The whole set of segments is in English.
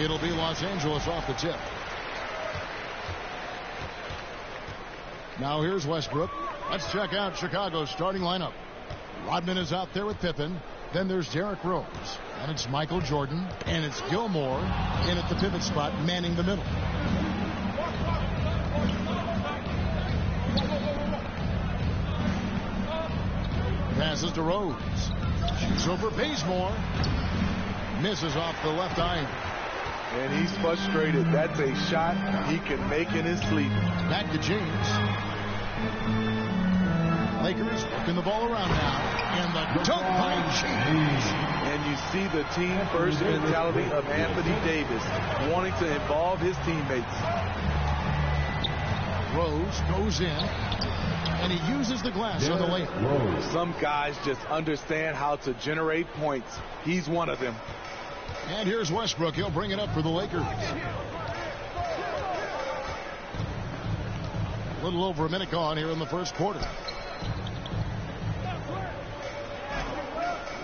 It'll be Los Angeles off the tip. Now here's Westbrook. Let's check out Chicago's starting lineup. Rodman is out there with Pippen. Then there's Derrick Rose. And it's Michael Jordan. And it's Gilmore in at the pivot spot, manning the middle. Passes to Rose. Shoots over Bazemore. Misses off the left iron. And he's frustrated. That's a shot he can make in his sleep. Back to James. Lakers working the ball around now. And the dunk by James. And you see the team-first mentality of Anthony Davis, wanting to involve his teammates. Rose goes in, and he uses the glass on the layup. Some guys just understand how to generate points. He's one of them. And here's Westbrook. He'll bring it up for the Lakers. A little over a minute gone here in the first quarter.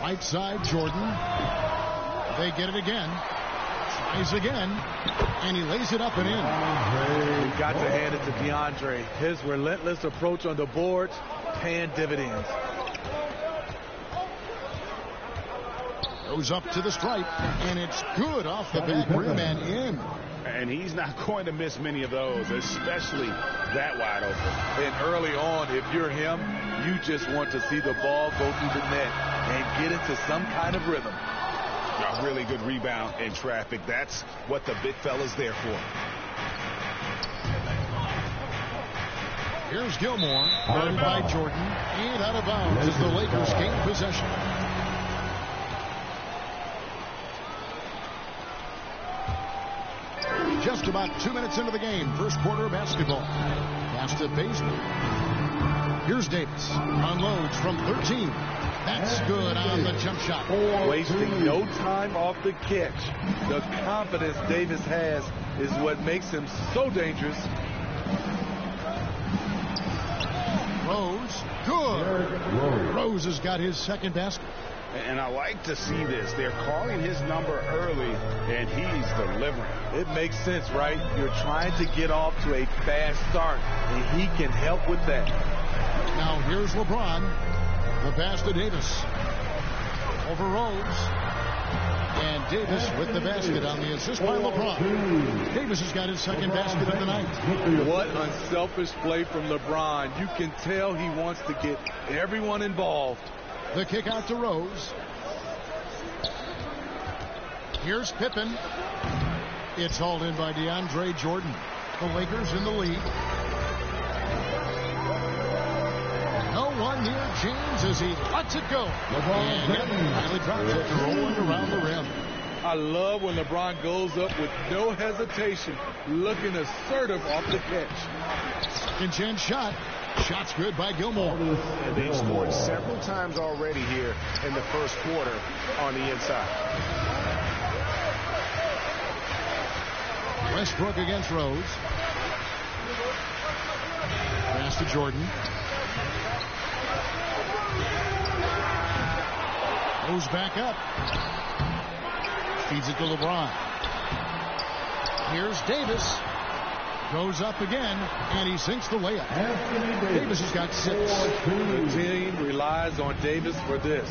Right side, Jordan. They get it again. Tries again. And he lays it up and in. You got to hand it to DeAndre. His relentless approach on the boards, paying dividends. Goes up to the stripe. And it's good off the back rim and in. And he's not going to miss many of those, especially that wide open. And early on, if you're him, you just want to see the ball go through the net and get into some kind of rhythm. A really good rebound in traffic. That's what the big fella's there for. Here's Gilmore, guarded by Jordan, and out of bounds as the Lakers gain possession. Just about 2 minutes into the game, first quarter of basketball. Pass to Bazemore. Here's Davis. Unloads from 13. That's good on the jump shot. Wasting no time off the catch. The confidence Davis has is what makes him so dangerous. Rose, good. Rose has got his second basket. And I like to see this. They're calling his number early, and he's delivering. It makes sense, right? You're trying to get off to a fast start, and he can help with that. Now here's LeBron. The pass to Davis. Over Rose. And Davis with the basket on the assist by LeBron. Davis has got his second basket of the night. What unselfish play from LeBron. You can tell he wants to get everyone involved. The kick out to Rose. Here's Pippen. It's hauled in by DeAndre Jordan. The Lakers in the lead. No one near James as he lets it go. And finally drops it, rolling around the rim. I love when LeBron goes up with no hesitation, looking assertive off the catch. Second chance shot. Shot's good by Gilmore. And they've scored several times already here in the first quarter on the inside. Westbrook against Rose. Pass to Jordan. Goes back up. Feeds it to LeBron. Here's Davis. Goes up again, and he sinks the layup. Davis has got 6. The team relies on Davis for this.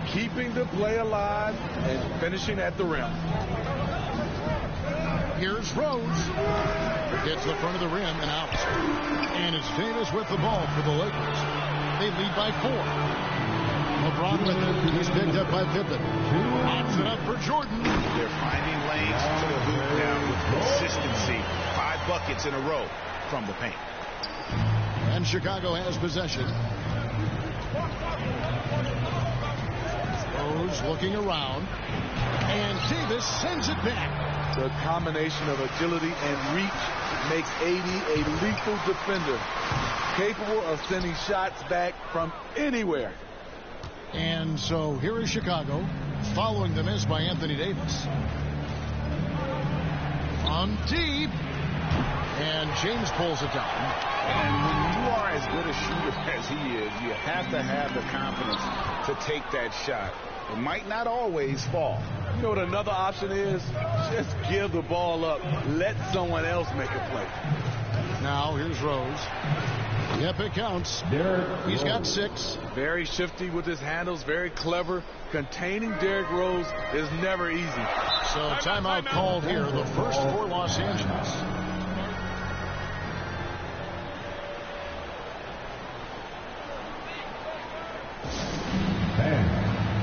Keeping the play alive and finishing at the rim. Here's Rose. Gets the front of the rim and out. And it's Davis with the ball for the Lakers. They lead by 4. LeBron with it. He's picked up by Pippen. Pops it up for Jordan. They're finding lanes to the hoop now with consistency. 5 buckets in a row from the paint. And Chicago has possession. Rose looking around. And Davis sends it back. The combination of agility and reach makes AD a lethal defender, capable of sending shots back from anywhere. And so here is Chicago, following the miss by Anthony Davis. On deep. And James pulls it down. And when you are as good a shooter as he is, you have to have the confidence to take that shot. It might not always fall, You know what another option is? Just give the ball up. Let someone else make a play. Now here's Rose. Yep, it counts. He's got 6. Very shifty with his handles, very clever. Containing Derrick Rose is never easy. So timeout called here, the first for Los Angeles.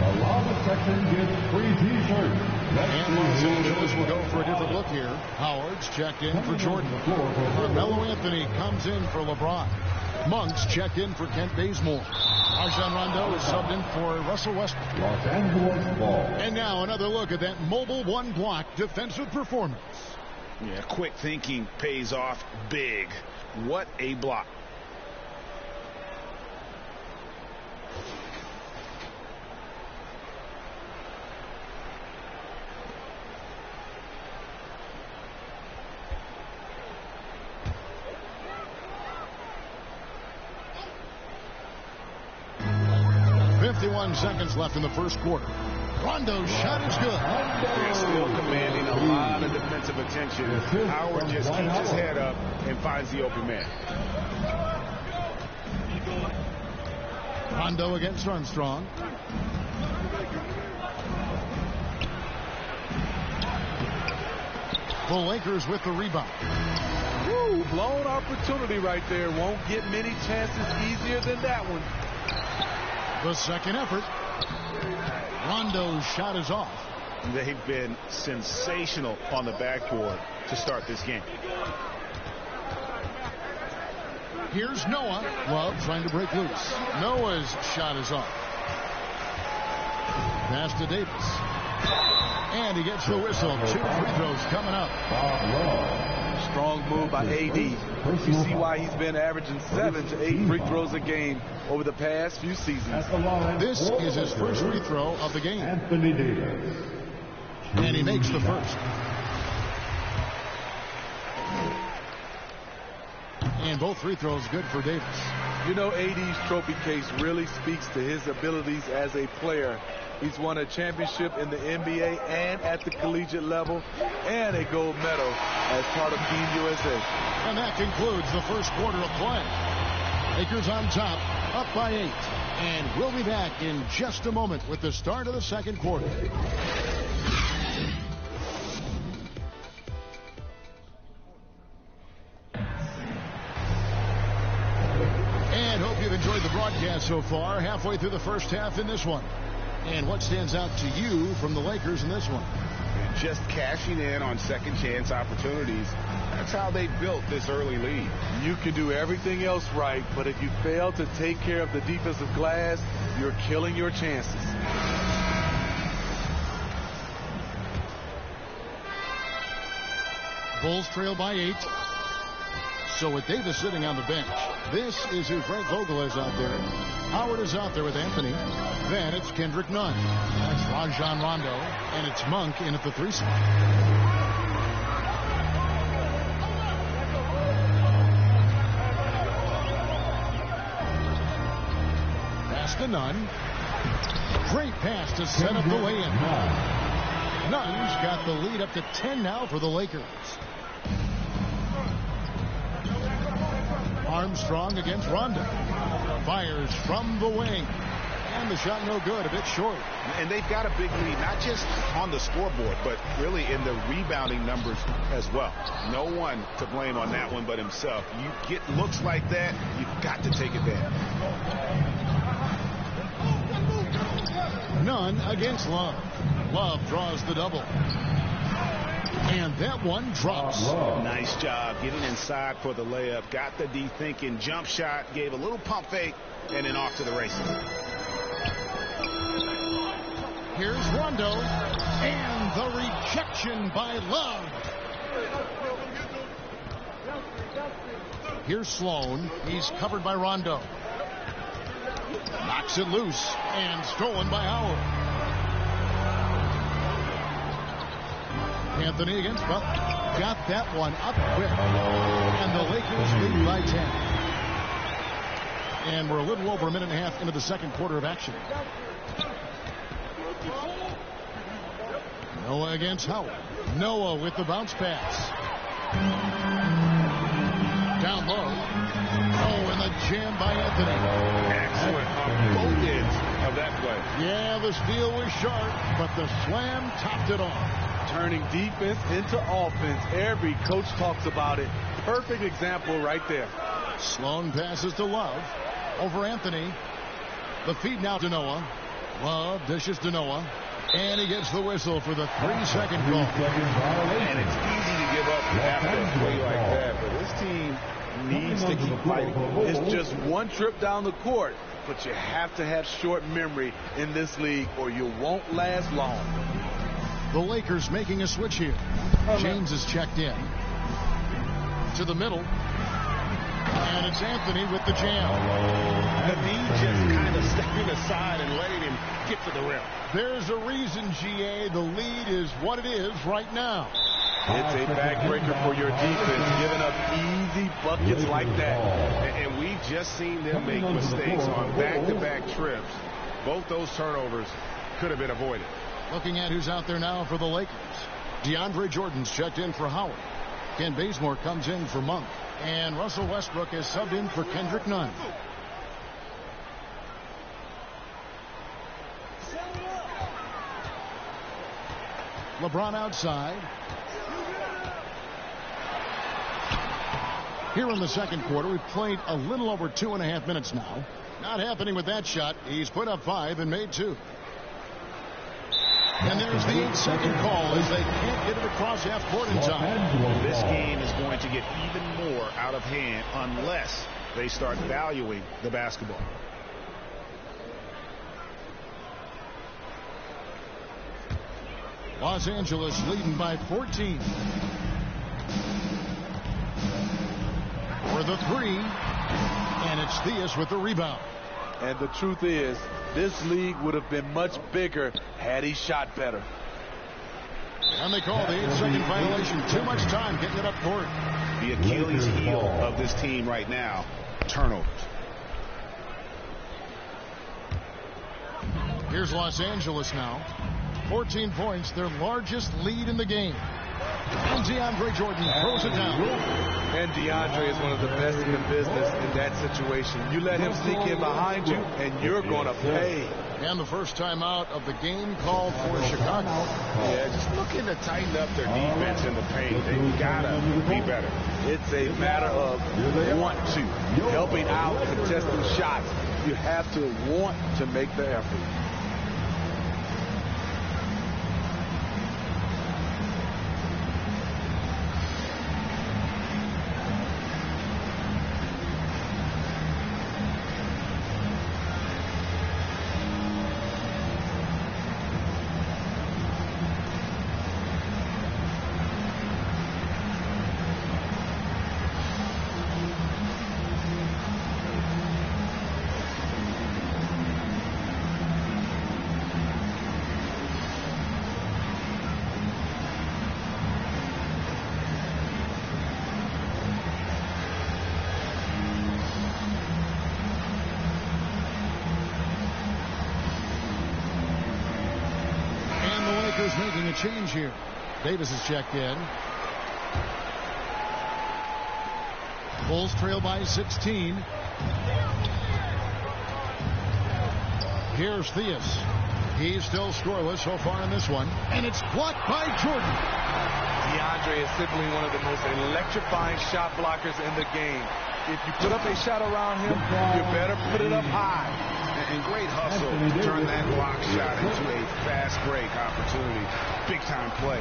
Allow the section gets free T-shirts. And Los Angeles will go for a different look here. Howard's checked in for Jordan. Carmelo Anthony comes in for LeBron. Monks checked in for Kent Bazemore. Rajon Rondo is subbed in for Russell Westbrook. Los Angeles ball. And now another look at that mobile one-block defensive performance. Yeah, quick thinking pays off big. What a block. Seconds left in the first quarter. Rondo's shot is good. They're still commanding a lot of defensive attention. Howard just keeps his head up and finds the open man. Rondo against Armstrong. The Lakers with the rebound. Woo, blown opportunity right there. Won't get many chances easier than that one. The second effort. Rondo's shot is off. They've been sensational on the backboard to start this game. Here's Noah. Love trying to break loose. Noah's shot is off. Pass to Davis. And he gets the whistle. 2 free throws coming up. Strong move by AD. You see why he's been averaging 7 to 8 free throws a game over the past few seasons. This is his first free throw of the game. Anthony Davis. And he makes the first. And both free throws good for Davis. You know, AD's trophy case really speaks to his abilities as a player. He's won a championship in the NBA and at the collegiate level, and a gold medal as part of Team USA. And that concludes the first quarter of play. Lakers on top, up by 8. And we'll be back in just a moment with the start of the second quarter. And hope you've enjoyed the broadcast so far. Halfway through the first half in this one. And what stands out to you from the Lakers in this one? Just cashing in on second chance opportunities. That's how they built this early lead. You can do everything else right, but if you fail to take care of the defensive glass, you're killing your chances. Bulls trail by 8. So with Davis sitting on the bench, this is who Frank Vogel is out there. Howard is out there with Anthony. Then it's Kendrick Nunn. That's Rajon Rondo. And it's Monk in at the 3 spot. Pass to Nunn. Great pass to set up the lay-in. Nunn's got the lead up to 10 now for the Lakers. Armstrong against Rondo. Fires from the wing. And the shot no good, a bit short. And they've got a big lead, not just on the scoreboard, but really in the rebounding numbers as well. No one to blame on that one but himself. You get looks like that, you've got to take advantage. Nunn against Love. Love draws the double. And that one drops. Nice job getting inside for the layup. Got the D thinking. Jump shot. Gave a little pump fake. And then off to the races. Here's Rondo. And the rejection by Love. Here's Sloan. He's covered by Rondo. Knocks it loose. And stolen by Howard. Anthony against Butler. Got that one up quick. And the Lakers lead by 10. And we're a little over a minute and a half into the second quarter of action. Noah against Howard. Noah with the bounce pass. Down low. Oh, and the jam by Anthony. Excellent on both ends of that play. Yeah, the steal was sharp, but the slam topped it off. Turning defense into offense. Every coach talks about it. Perfect example right there. Sloan passes to Love. Over Anthony. The feed now to Noah. Love dishes to Noah. And he gets the whistle for the 3-second call. And it's easy to give up after a play like that, but this team needs to keep fighting. It's just one trip down the court, but you have to have short memory in this league or you won't last long. The Lakers making a switch here. James is checked in. To the middle. And it's Anthony with the jam. The knee just kind of stepping aside and letting him get to the rim. There's a reason, GA, the lead is what it is right now. It's a backbreaker for your defense, giving up easy buckets like that. And we've just seen them make mistakes on back-to-back trips. Both those turnovers could have been avoided. Looking at who's out there now for the Lakers. DeAndre Jordan's checked in for Howard. Ken Bazemore comes in for Monk. And Russell Westbrook is subbed in for Kendrick Nunn. LeBron outside. Here in the second quarter, we've played a little over 2.5 minutes now. Not happening with that shot. He's put up 5 and made 2. And there's the 8-second call as they can't get it across half court in time. This game is going to get even more out of hand unless they start valuing the basketball. Los Angeles leading by 14. For the 3. And it's Theus with the rebound. And the truth is, this league would have been much bigger had he shot better. And they call the 8-second violation. Too much time getting it up court. The Achilles heel of this team right now, turnovers. Here's Los Angeles now. 14 points, their largest lead in the game. And DeAndre Jordan throws it down. And DeAndre is one of the best in the business in that situation. You let him sneak in behind you, and you're going to pay. And the first time out of the game called for Chicago. Yeah, just looking to tighten up their defense in the paint. They've got to be better. It's a matter of want to. Helping out, contesting shots. You have to want to make the effort. Making a change here. Davis is checked in. Bulls trail by 16. Here's Theus. He's still scoreless so far in this one. And it's blocked by Jordan. DeAndre is simply one of the most electrifying shot blockers in the game. If you put up a shot around him, you better put it up high. And great hustle to turn that block shot into a fast break opportunity. Big time play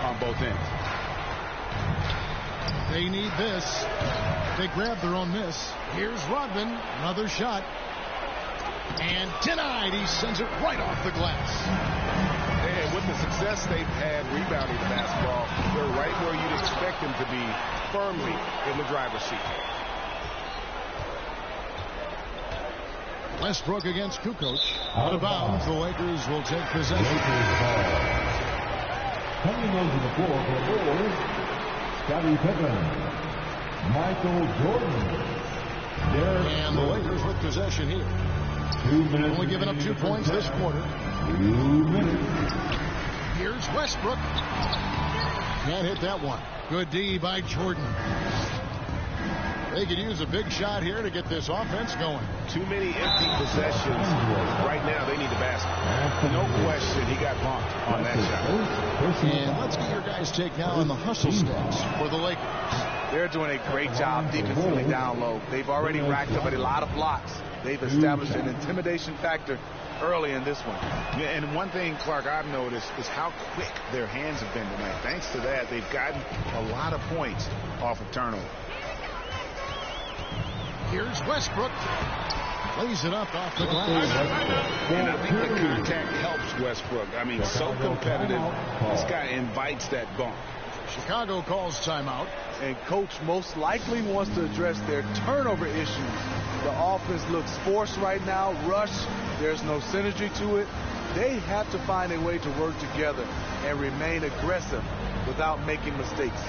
on both ends. They need this. They grab their own miss. Here's Rodman. Another shot. And denied. He sends it right off the glass. And with the success they've had rebounding the basketball, they're right where you'd expect them to be, firmly in the driver's seat. Westbrook against Kukoc. Out of bounds, the Lakers will take possession. Coming onto the floor for the Bulls, Scottie Pippen, Michael Jordan. And the Lakers with possession here. 2 minutes. Only giving up 2 points this quarter. 2 minutes. Here's Westbrook. Can't hit that one. Good D by Jordan. They could use a big shot here to get this offense going. Too many empty possessions. Right now, they need the basket. No question, he got bumped on that shot. And let's get your guys' take now on the hustle stats for the Lakers. They're doing a great job defensively down low. They've already racked up a lot of blocks. They've established an intimidation factor early in this one. Yeah, and one thing, Clark, I've noticed is how quick their hands have been tonight. Thanks to that, they've gotten a lot of points off of turnover. Here's Westbrook. Lays it up off the glass. And I think the contact helps Westbrook. I mean, so competitive. This guy invites that bump. Chicago calls timeout. And coach most likely wants to address their turnover issues. The offense looks forced right now, rush. There's no synergy to it. They have to find a way to work together and remain aggressive without making mistakes.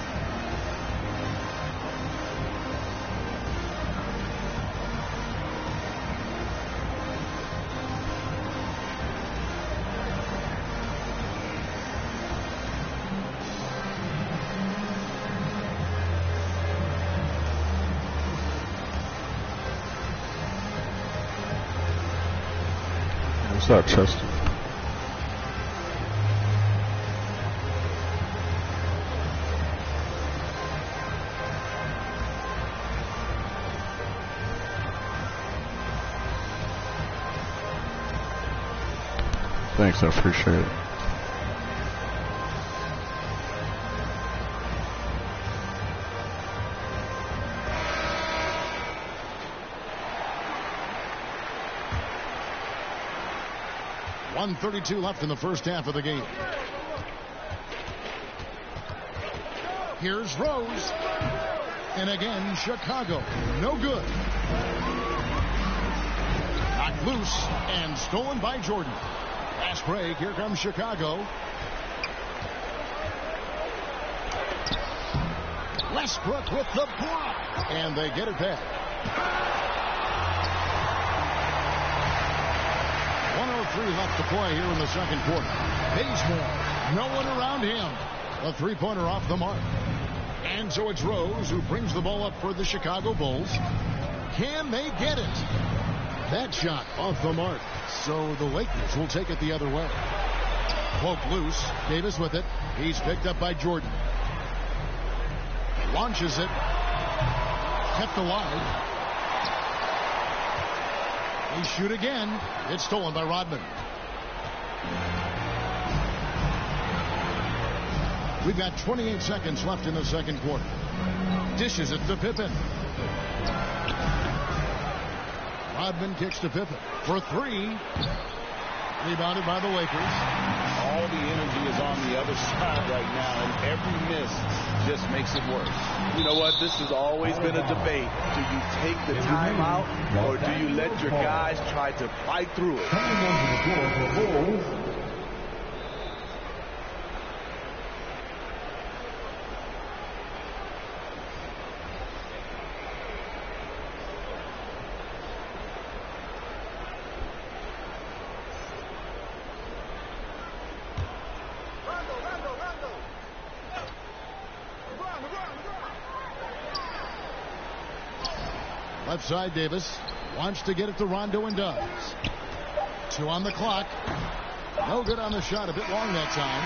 What's up, Chester? Thanks, I appreciate it. .132 left in the first half of the game. Here's Rose. And again, Chicago. No good. Knocked loose and stolen by Jordan. Fast break. Here comes Chicago. Westbrook with the block. And they get it back. 1:03 left to play here in the second quarter. Bazemore, no one around him. A three-pointer off the mark. And so it's Rose who brings the ball up for the Chicago Bulls. Can they get it? That shot off the mark. So the Lakers will take it the other way. Poke loose. Davis with it. He's picked up by Jordan. Launches it. Kept alive. They shoot again. It's stolen by Rodman. We've got 28 seconds left in the second quarter. Dishes it to Pippen. Rodman kicks to Pippen for three. Rebounded by the Lakers. All the energy is on the other side right now, and every miss just makes it worse. You know what? This has always been a debate. Do you take the timeout, or do you let your guys try to fight through it? Left side, Davis wants to get it to Rondo and does. 2 on the clock. No good on the shot. A bit long that time.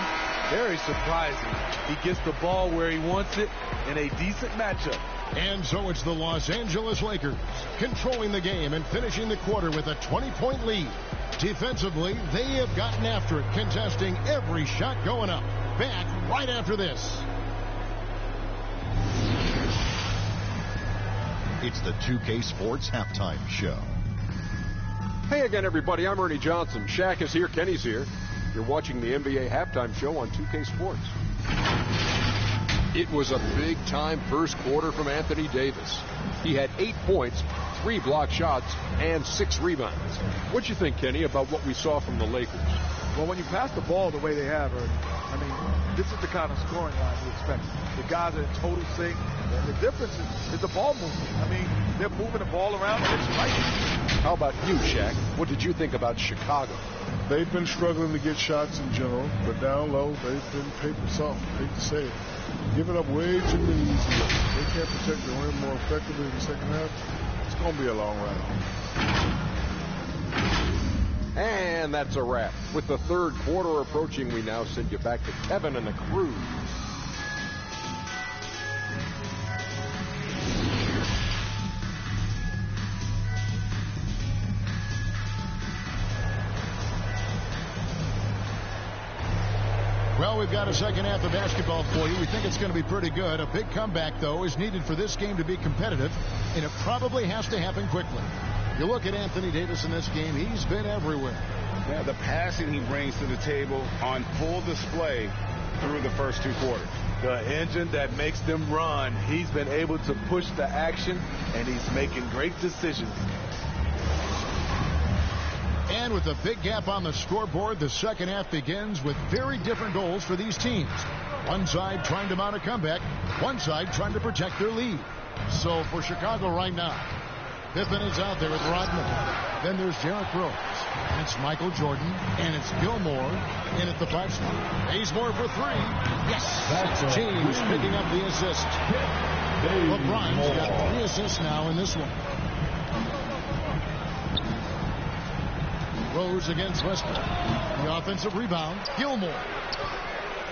Very surprising. He gets the ball where he wants it in a decent matchup. And so it's the Los Angeles Lakers controlling the game and finishing the quarter with a 20-point lead. Defensively, they have gotten after it, contesting every shot going up. Back right after this. It's the 2K Sports Halftime Show. Hey again, everybody. I'm Ernie Johnson. Shaq is here. Kenny's here. You're watching the NBA Halftime Show on 2K Sports. It was a big-time first quarter from Anthony Davis. He had 8 points, 3 blocked shots, and 6 rebounds. What you think, Kenny, about what we saw from the Lakers? Well, when you pass the ball the way they have, I mean, this is the kind of scoring line you expect. The guys are in total sync. And the difference is the ball movement. I mean, they're moving the ball around and it's right. How about you, Shaq? What did you think about Chicago? They've been struggling to get shots in general, but down low, they've been paper soft. I hate to say it. Giving up way too many easy looks. If they can't protect the rim more effectively in the second half, it's going to be a long ride home. And that's a wrap. With the third quarter approaching, we now send you back to Kevin and the crew. Well, we've got a second half of basketball for you. We think it's going to be pretty good. A big comeback, though, is needed for this game to be competitive, and it probably has to happen quickly. You look at Anthony Davis in this game, he's been everywhere. Yeah, the passing he brings to the table on full display through the first two quarters. The engine that makes them run. He's been able to push the action, and he's making great decisions. And with a big gap on the scoreboard, the second half begins with very different goals for these teams. One side trying to mount a comeback, one side trying to protect their lead. So for Chicago right now, Pippen is out there with Rodman. Then there's Derrick Rose. And it's Michael Jordan. And it's Gilmore in at the 5 spot. Bazemore for 3. Yes! It's James picking up the assist. LeBron's got 3 assists now in this one. Rose against Westbrook. The offensive rebound. Gilmore.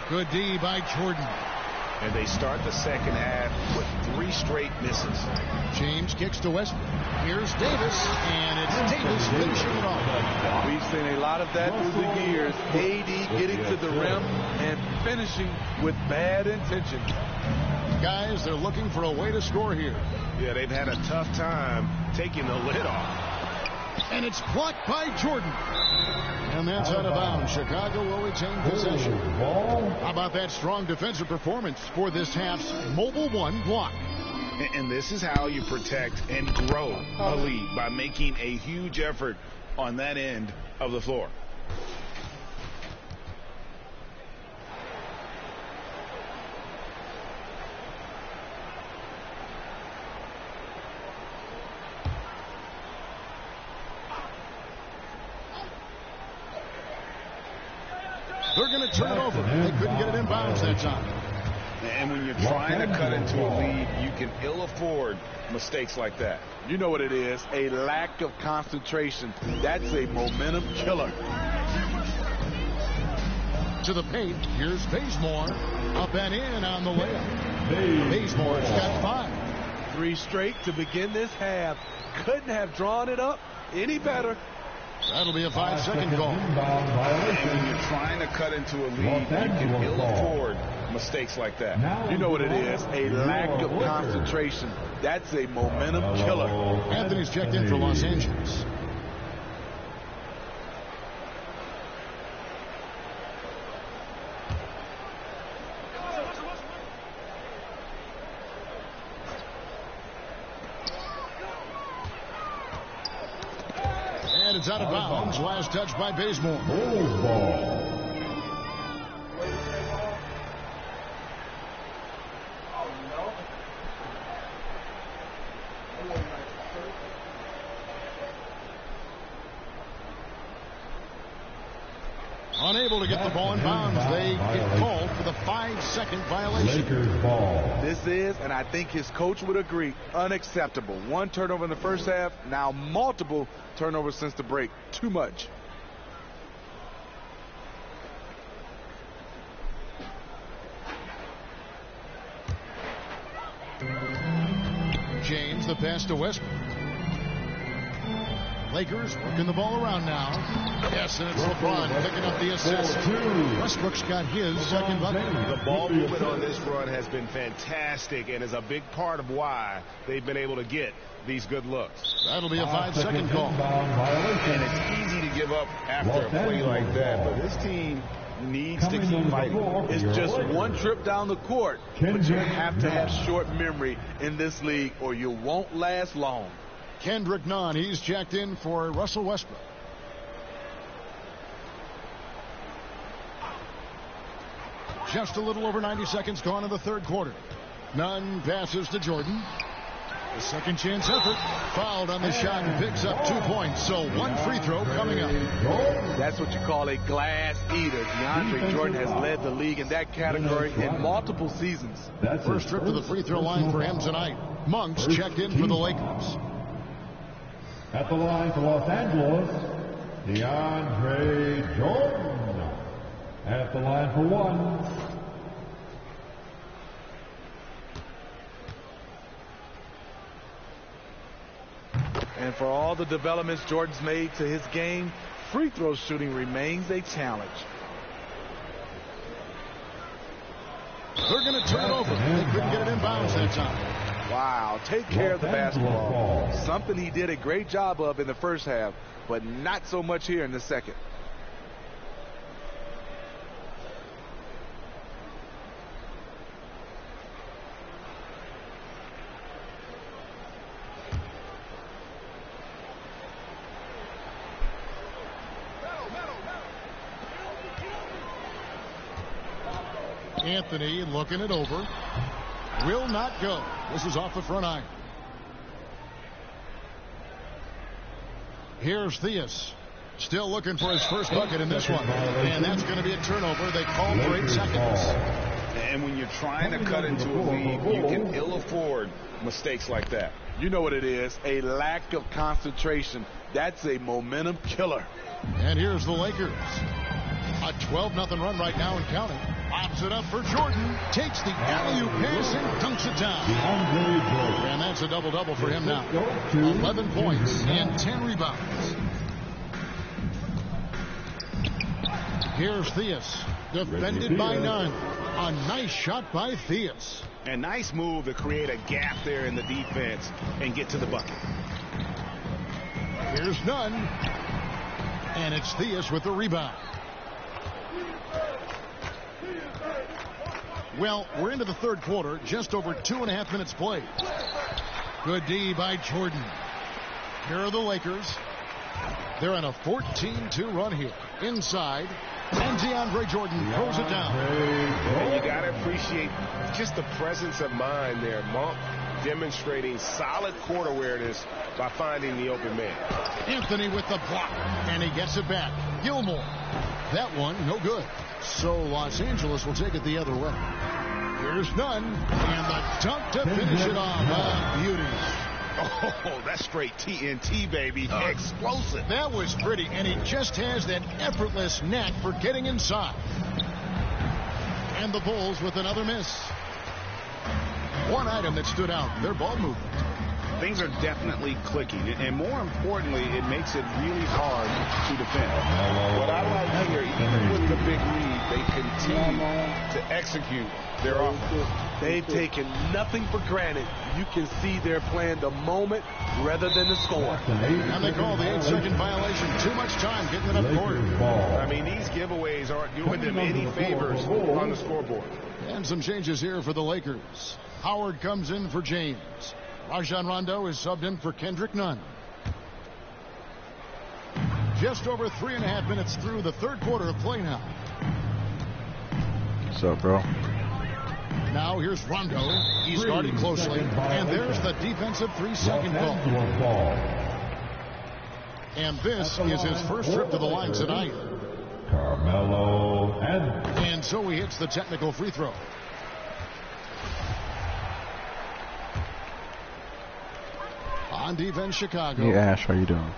Good D by Jordan. And they start the second half with 3 straight misses. James kicks to Westbrook. Here's Davis, and it's Davis finishing it off. We've seen a lot of that through the years. AD getting to the rim and finishing with bad intentions. Guys, they're looking for a way to score here. Yeah, they've had a tough time taking the lid off. And it's blocked by Jordan. And that's out of bounds. Chicago will retain possession. How about that strong defensive performance for this half's Mobile One block? And this is how you protect and grow a lead, by making a huge effort on that end of the floor. They're going to turn it over. They couldn't get it in bounds that time. And when you're trying to cut into a lead, you can ill afford mistakes like that. You know what it is, a lack of concentration. That's a momentum killer. To the paint, here's Bazemore. Up and in on the layup. Bazemore's got 5. 3 straight to begin this half. Couldn't have drawn it up any better. That'll be a 5-second goal. And when you're trying to cut into a lead, you can ill afford mistakes like that. You know what it is, a lack of concentration. That's a momentum killer. Anthony's checked in for Los Angeles. And it's out of bounds. Last touch by Bazemore. Unable to get the ball in bounds. They get called for the 5-second violation. This is, and I think his coach would agree, unacceptable. 1 turnover in the first half, now multiple turnovers since the break. Too much. James, the pass to Westbrook. Lakers working the ball around now. Yes, and it's LeBron picking up the assist. Westbrook's got his second bucket. The ball movement on this run has been fantastic and is a big part of why they've been able to get these good looks. That'll be a 5-second call. And it's easy to give up after a play like that, but this team needs to keep fighting. It's just 1 trip down the court, but you have to have short memory in this league or you won't last long. Kendrick Nunn, he's checked in for Russell Westbrook. Just a little over 90 seconds gone in the third quarter. Nunn passes to Jordan. The second chance effort. Fouled on the shot and picks up 2 points. So one free throw coming up. That's what you call a glass eater. DeAndre Jordan has led the league in that category in multiple seasons. First trip to the free throw line for him tonight. Monks checked in for the Lakers. At the line for Los Angeles, DeAndre Jordan. At the line for one. And for all the developments Jordan's made to his game, free throw shooting remains a challenge. They're going to turn it over. They couldn't get it in bounds that time. Wow, take care of the basketball. Something he did a great job of in the first half, but not so much here in the second. Anthony looking it over. Will not go. This is off the front iron. Here's Theus. Still looking for his first bucket in this one. And that's going to be a turnover. They call for 8 seconds. And when you're trying to cut into a lead, you can ill afford mistakes like that. You know what it is, a lack of concentration. That's a momentum killer. And here's the Lakers. A 12-0 run right now and counting. Pops it up for Jordan. Takes the alley-oop pass and dunks it down. And that's a double-double for him now. 11 points and 10 rebounds. Here's Theus. Defended by Nunn. A nice shot by Theus. A nice move to create a gap there in the defense and get to the bucket. Here's Nunn. And it's Theus with the rebound. Well, we're into the third quarter, just over 2.5 minutes played. Good D by Jordan. Here are the Lakers. They're on a 14-2 run here. Inside, and DeAndre Jordan throws it down. And you got to appreciate just the presence of mind there. Monk demonstrating solid court awareness by finding the open man. Anthony with the block, and he gets it back. Gilmore. That one, no good. So Los Angeles will take it the other way. Here's Nunn, and the dunk to finish it off. Beauty. Oh, that's straight TNT, baby. Explosive. That was pretty, and he just has that effortless knack for getting inside. And the Bulls with another miss. One item that stood out, their ball movement. Things are definitely clicking, and more importantly, it makes it really hard to defend. What I like here, even with the big lead, they continue to execute their offense. They've taken nothing for granted. You can see they're playing the moment rather than the score. And they call the 8-second violation. Too much time getting it up court. I mean, these giveaways aren't doing them any favors on the scoreboard. And some changes here for the Lakers. Howard comes in for James. Rajon Rondo is subbed in for Kendrick Nunn. Just over 3.5 minutes through the third quarter of play now. What's up, bro? Now here's Rondo. He's guarded closely. And there's the defensive 3-second call. And this is his first trip to the line tonight. Carmelo Anthony. And so he hits the technical free throw. On defense, Chicago. Hey, Ash, how you doing?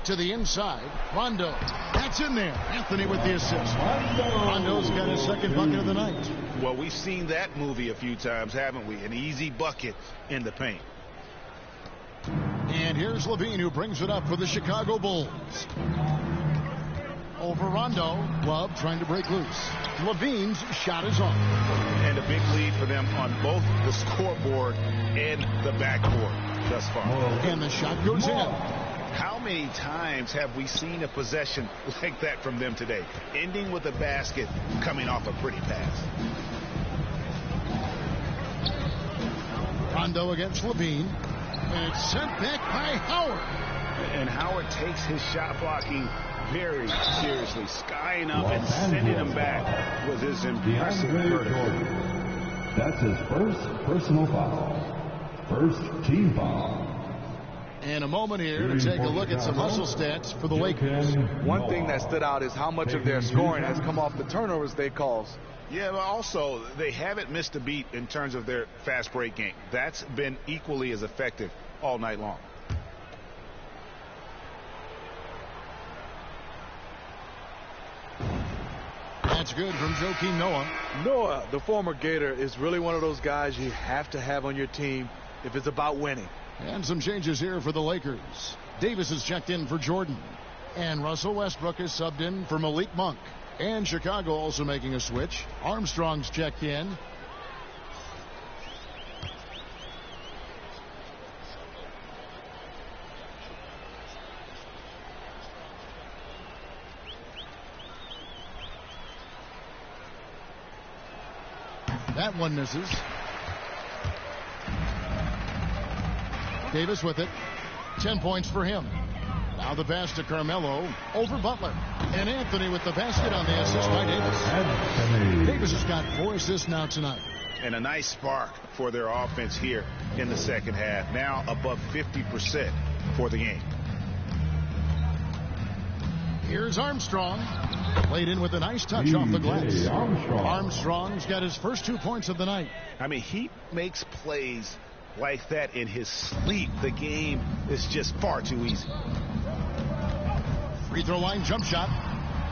To the inside, Rondo. That's in there. Anthony with the assist. Rondo's got his second bucket of the night. Well, we've seen that movie a few times, haven't we? An easy bucket in the paint. And here's Levine, who brings it up for the Chicago Bulls. Over Rondo. Love trying to break loose. Levine's shot is on. And a big lead for them on both the scoreboard and the backcourt thus far. And the shot goes in. How many times have we seen a possession like that from them today? Ending with a basket, coming off a pretty pass. Rondo against Levine. And it's sent back by Howard. And Howard takes his shot blocking very seriously. Skying up and sending him back with his impressive vertical. That's his first personal foul. First team foul. And a moment here to take a look at some hustle stats for the Lakers. One thing that stood out is how much of their scoring has come off the turnovers they caused. Yeah, but also they haven't missed a beat in terms of their fast break game. That's been equally as effective all night long. That's good from Joakim Noah. Noah, the former Gator, is really one of those guys you have to have on your team if it's about winning. And some changes here for the Lakers. Davis is checked in for Jordan. And Russell Westbrook is subbed in for Malik Monk. And Chicago also making a switch. Armstrong's checked in. That one misses. Davis with it. 10 points for him. Now the pass to Carmelo over Butler. And Anthony with the basket on the assist by Davis. Davis has got 4 assists now tonight. And a nice spark for their offense here in the second half. Now above 50% for the game. Here's Armstrong. Played in with a nice touch off the glass. Armstrong's got his first 2 points of the night. I mean, he makes plays like that in his sleep. The game is just far too easy. Free throw line jump shot.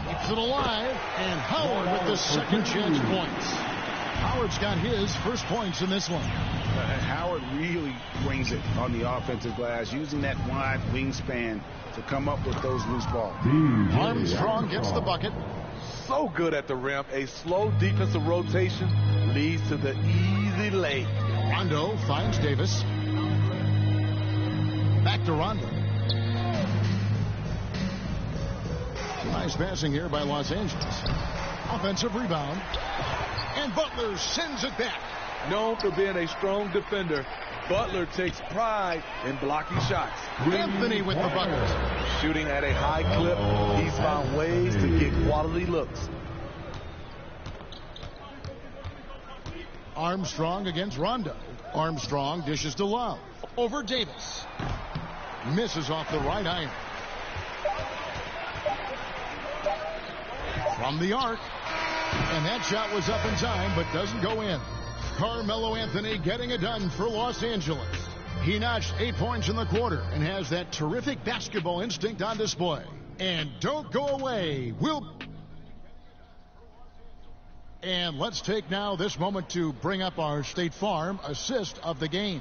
Keeps it alive. And Howard with the second chance points. Howard's got his first points in this one. Howard really brings it on the offensive glass, using that wide wingspan to come up with those loose balls. Armstrong gets the bucket. So good at the rim. A slow defensive rotation leads to the easy lay. Rondo finds Davis. Back to Rondo. Nice passing here by Los Angeles. Offensive rebound. And Butler sends it back. Known for being a strong defender, Butler takes pride in blocking shots. Anthony with the bucket. Shooting at a high clip, he's found ways to get quality looks. Armstrong against Rondo. Armstrong dishes to Love. Over Davis. Misses off the right iron. From the arc. And that shot was up in time, but doesn't go in. Carmelo Anthony getting it done for Los Angeles. He notched 8 points in the quarter and has that terrific basketball instinct on display. And don't go away. And let's take now this moment to bring up our State Farm assist of the game.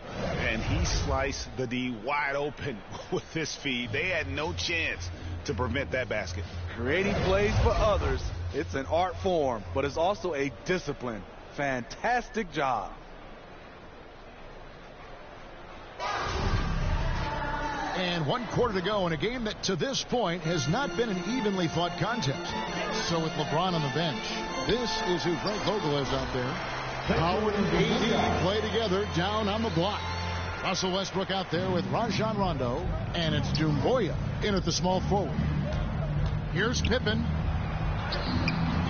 And he sliced the D wide open with his feed. They had no chance to prevent that basket. Creating plays for others, it's an art form, but it's also a discipline. Fantastic job. And 1 quarter to go in a game that to this point has not been an evenly fought contest. So with LeBron on the bench, this is who Frank Vogel is out there. Howard and AD play together down on the block. Russell Westbrook out there with Rajon Rondo. And it's Doumbouya in at the small forward. Here's Pippen.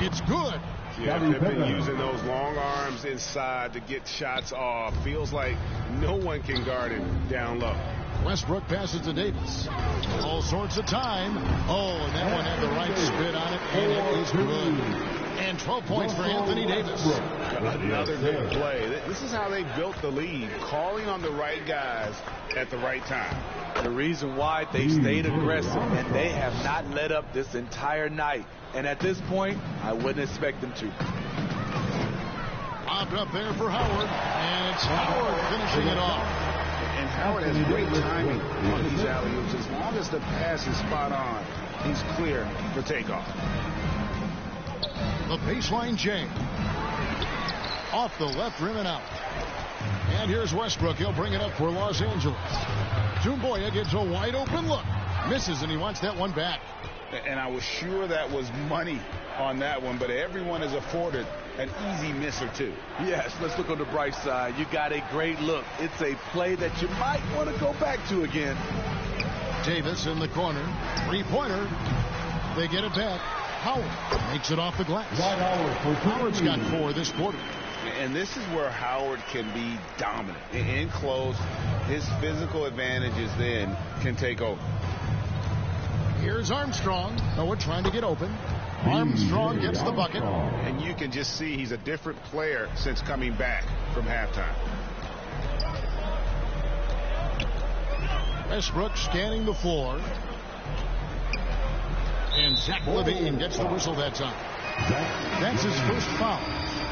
It's good. Yeah, Pippen using those long arms inside to get shots off. Feels like no one can guard him down low. Westbrook passes to Davis. All sorts of time. Oh, and that one had the right spin on it, and it is good. And 12 points for Anthony Davis. Another good play. This is how they built the lead, calling on the right guys at the right time. The reason why they stayed aggressive, and they have not let up this entire night. And at this point, I wouldn't expect them to. Lobbed up there for Howard, and it's Howard finishing it off. And Howard has great timing on these alley-oops. As long as the pass is spot on, he's clear for takeoff. The baseline J. Off the left rim and out. And here's Westbrook. He'll bring it up for Los Angeles. Doumbouya gets a wide open look. Misses, and he wants that one back. And I was sure that was money on that one, but everyone is afforded an easy miss or two. Yes, let's look on the bright side. You got a great look. It's a play that you might want to go back to again. Davis in the corner. Three-pointer. They get it back. Howard makes it off the glass. Howard's got 4 this quarter. And this is where Howard can be dominant. In close, his physical advantages then can take over. Here's Armstrong. Noah trying to get open. Armstrong gets the bucket. And you can just see he's a different player since coming back from halftime. Westbrook scanning the floor. And Zach Levine gets the whistle that time. That's his first foul.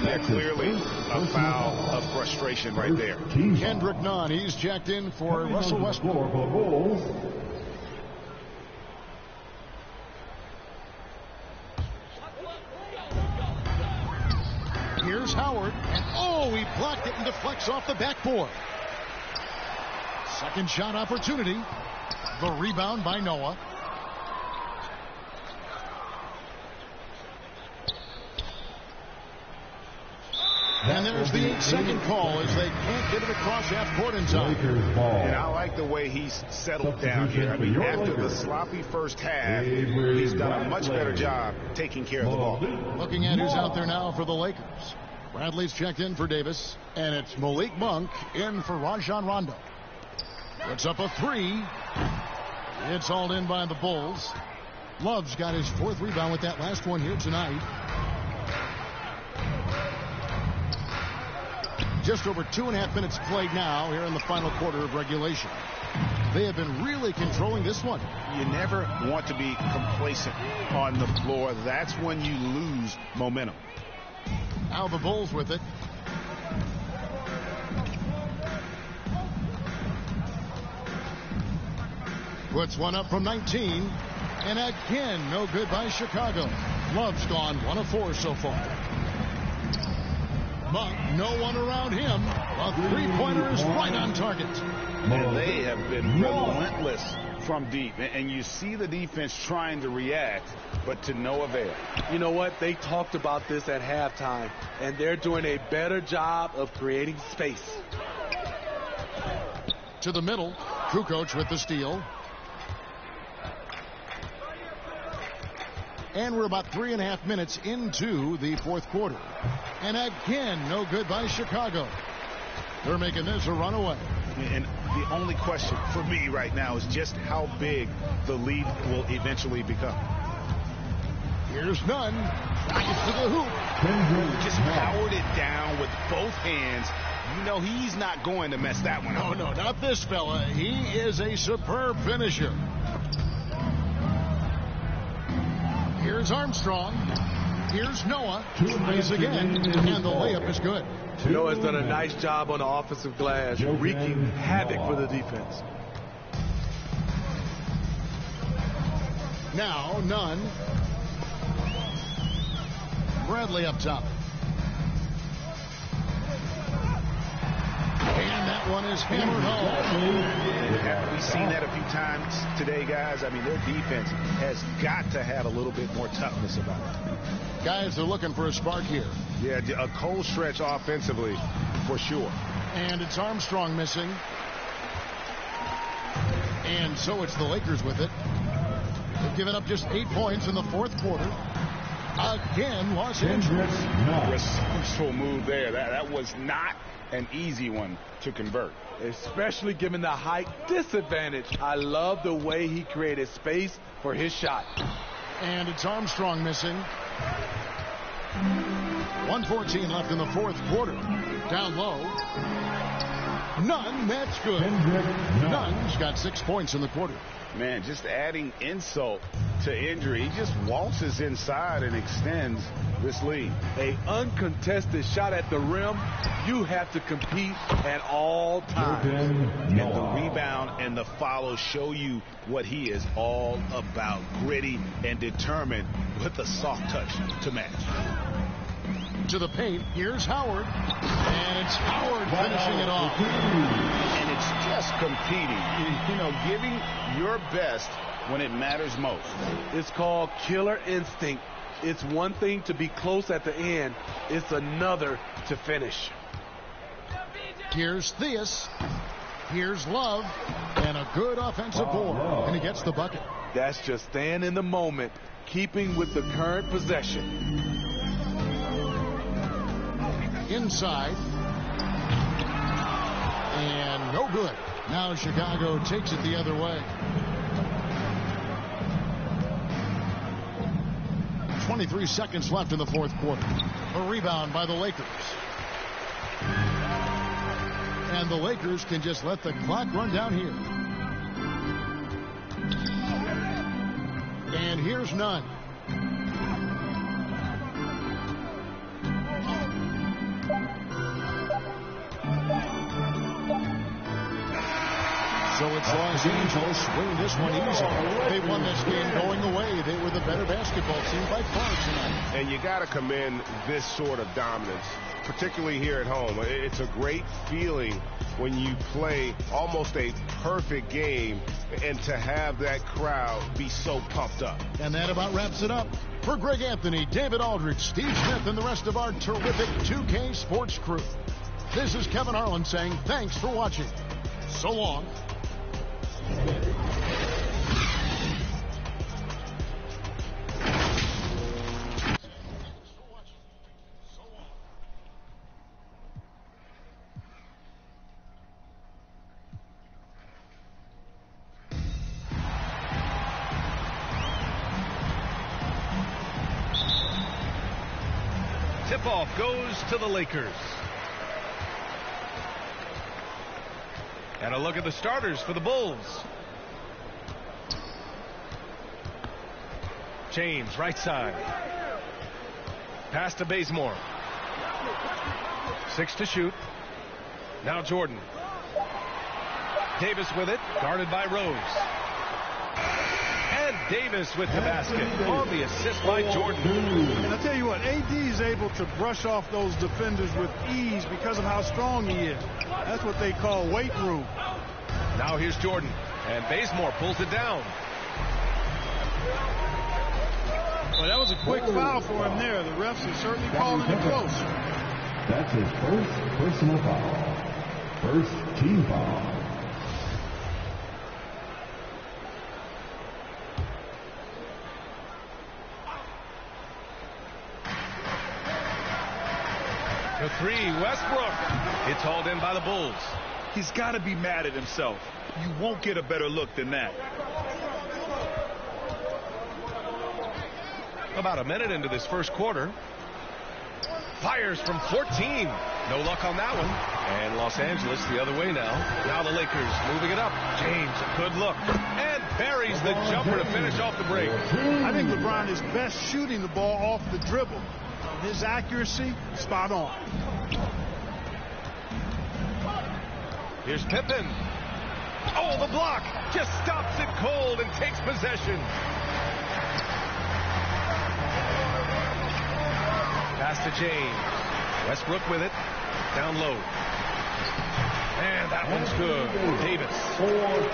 Yeah, clearly a foul of frustration right there. Kendrick Nunn, he's checked in for Russell Westbrook. Here's Howard, and oh, he blocked it and deflects off the backboard. Second shot opportunity. The rebound by Noah. And there's the 8-second call as they can't get it across half court in time. And I like the way he's settled down here. I mean, after the sloppy first half, he's done a much better job taking care of the ball. Looking at who's out there now for the Lakers. Bradley's checked in for Davis, and it's Malik Monk in for Rajon Rondo. Puts up a three. It's hauled in by the Bulls. Love's got his fourth rebound with that last one here tonight. Just over 2.5 minutes played now here in the final quarter of regulation. They have been really controlling this one. You never want to be complacent on the floor. That's when you lose momentum. Now the Bulls with it. Puts one up from 19. And again, no good by Chicago. Love's gone 1 of 4 so far. Monk, no one around him. A three-pointer is right on target. And they have been relentless from deep. And you see the defense trying to react, but to no avail. You know what? They talked about this at halftime, and they're doing a better job of creating space. To the middle. Kukoc with the steal. And we're about 3.5 minutes into the fourth quarter. And again, no good by Chicago. They're making this a runaway. And the only question for me right now is just how big the lead will eventually become. Here's Nunn. Tries to the hoop. Just powered it down with both hands. You know he's not going to mess that one up. No, not this fella. He is a superb finisher. Here's Armstrong. Here's Noah. Tries again, and the layup is good. Noah's done a nice job on the offensive glass, wreaking havoc for the defense. Now, Nunn. Bradley up top. And that one is hammered home. We've seen that a few times today, guys. I mean, their defense has got to have a little bit more toughness about it. Guys, they're looking for a spark here. Yeah, a cold stretch offensively, for sure. And it's Armstrong missing. And so it's the Lakers with it. They've given up just 8 points in the fourth quarter. Again, Los Angeles. Resourceful move there. That was not an easy one to convert. Especially given the height disadvantage. I love the way he created space for his shot. And it's Armstrong missing. 1:14 left in the fourth quarter. Down low. Nunn, that's good. Nunn's got 6 points in the quarter. Man, just adding insult to injury. He just waltzes inside and extends this lead. An uncontested shot at the rim, you have to compete at all times. And the rebound and the follow show you what he is all about. Gritty and determined with a soft touch to match. To the paint, here's Howard. And it's Howard finishing it off. And it's just competing. You know, giving your best when it matters most. It's called killer instinct. It's one thing to be close at the end. It's another to finish. Here's Theus. Here's Love. And a good offensive board. And he gets the bucket. That's just staying in the moment, keeping with the current possession. inside. And no good. Now Chicago takes it the other way. 23 seconds left in the fourth quarter. A rebound by the Lakers. And the Lakers can just let the clock run down here. And here's none. So it's Los Angeles winning this one easily. They won this game going away. They were the better basketball team by far tonight. And you got to commend this sort of dominance, particularly here at home. It's a great feeling when you play almost a perfect game and to have that crowd be so pumped up. And that about wraps it up. For Greg Anthony, David Aldridge, Steve Smith, and the rest of our terrific 2K Sports crew, this is Kevin Harlan saying thanks for watching. So long. Tip-off goes to the Lakers. And a look at the starters for the Bulls. James, right side. Pass to Bazemore. 6 to shoot. Now Jordan. Davis with it, guarded by Rose. And Davis with the basket on the assist by Jordan. And I'll tell you what, AD is able to brush off those defenders with ease because of how strong he is. That's what they call weight room. Now here's Jordan, and Bazemore pulls it down. Well, that was a quick foul for him there. The refs are certainly calling it close. That's his first personal foul. First team foul. The three, Westbrook. It's hauled in by the Bulls. He's got to be mad at himself. You won't get a better look than that. About a minute into this first quarter. Fires from 14. No luck on that one. And Los Angeles the other way now. Now the Lakers moving it up. James, a good look. And buries the jumper to finish off the break. I think LeBron is best shooting the ball off the dribble. His accuracy, spot on. Here's Pippen. Oh, the block. Just stops it cold and takes possession. Pass to James. Westbrook with it. Down low. And that one's good.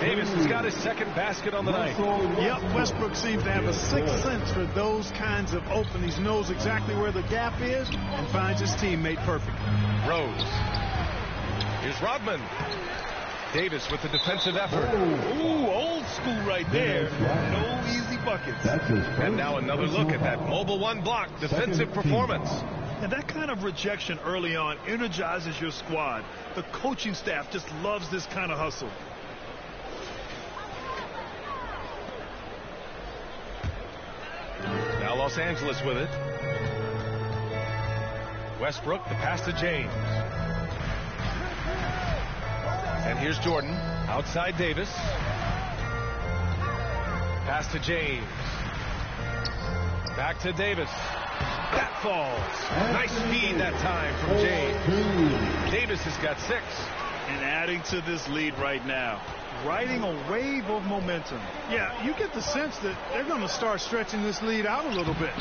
Davis has got his second basket on the night. Yep, Westbrook seems to have a sixth sense for those kinds of openings. Knows exactly where the gap is and finds his teammate perfect. Rose. Here's Rodman. Davis with the defensive effort. Ooh, old school right there. No easy buckets. And now another look at that mobile one block defensive performance. And that kind of rejection early on energizes your squad. The coaching staff just loves this kind of hustle. Now Los Angeles with it. Westbrook, the pass to James. And here's Jordan. Outside Davis. Pass to James. Back to Davis. That falls. Nice speed that time from James. Davis has got 6. And adding to this lead right now. Riding a wave of momentum. Yeah, you get the sense that they're going to start stretching this lead out a little bit.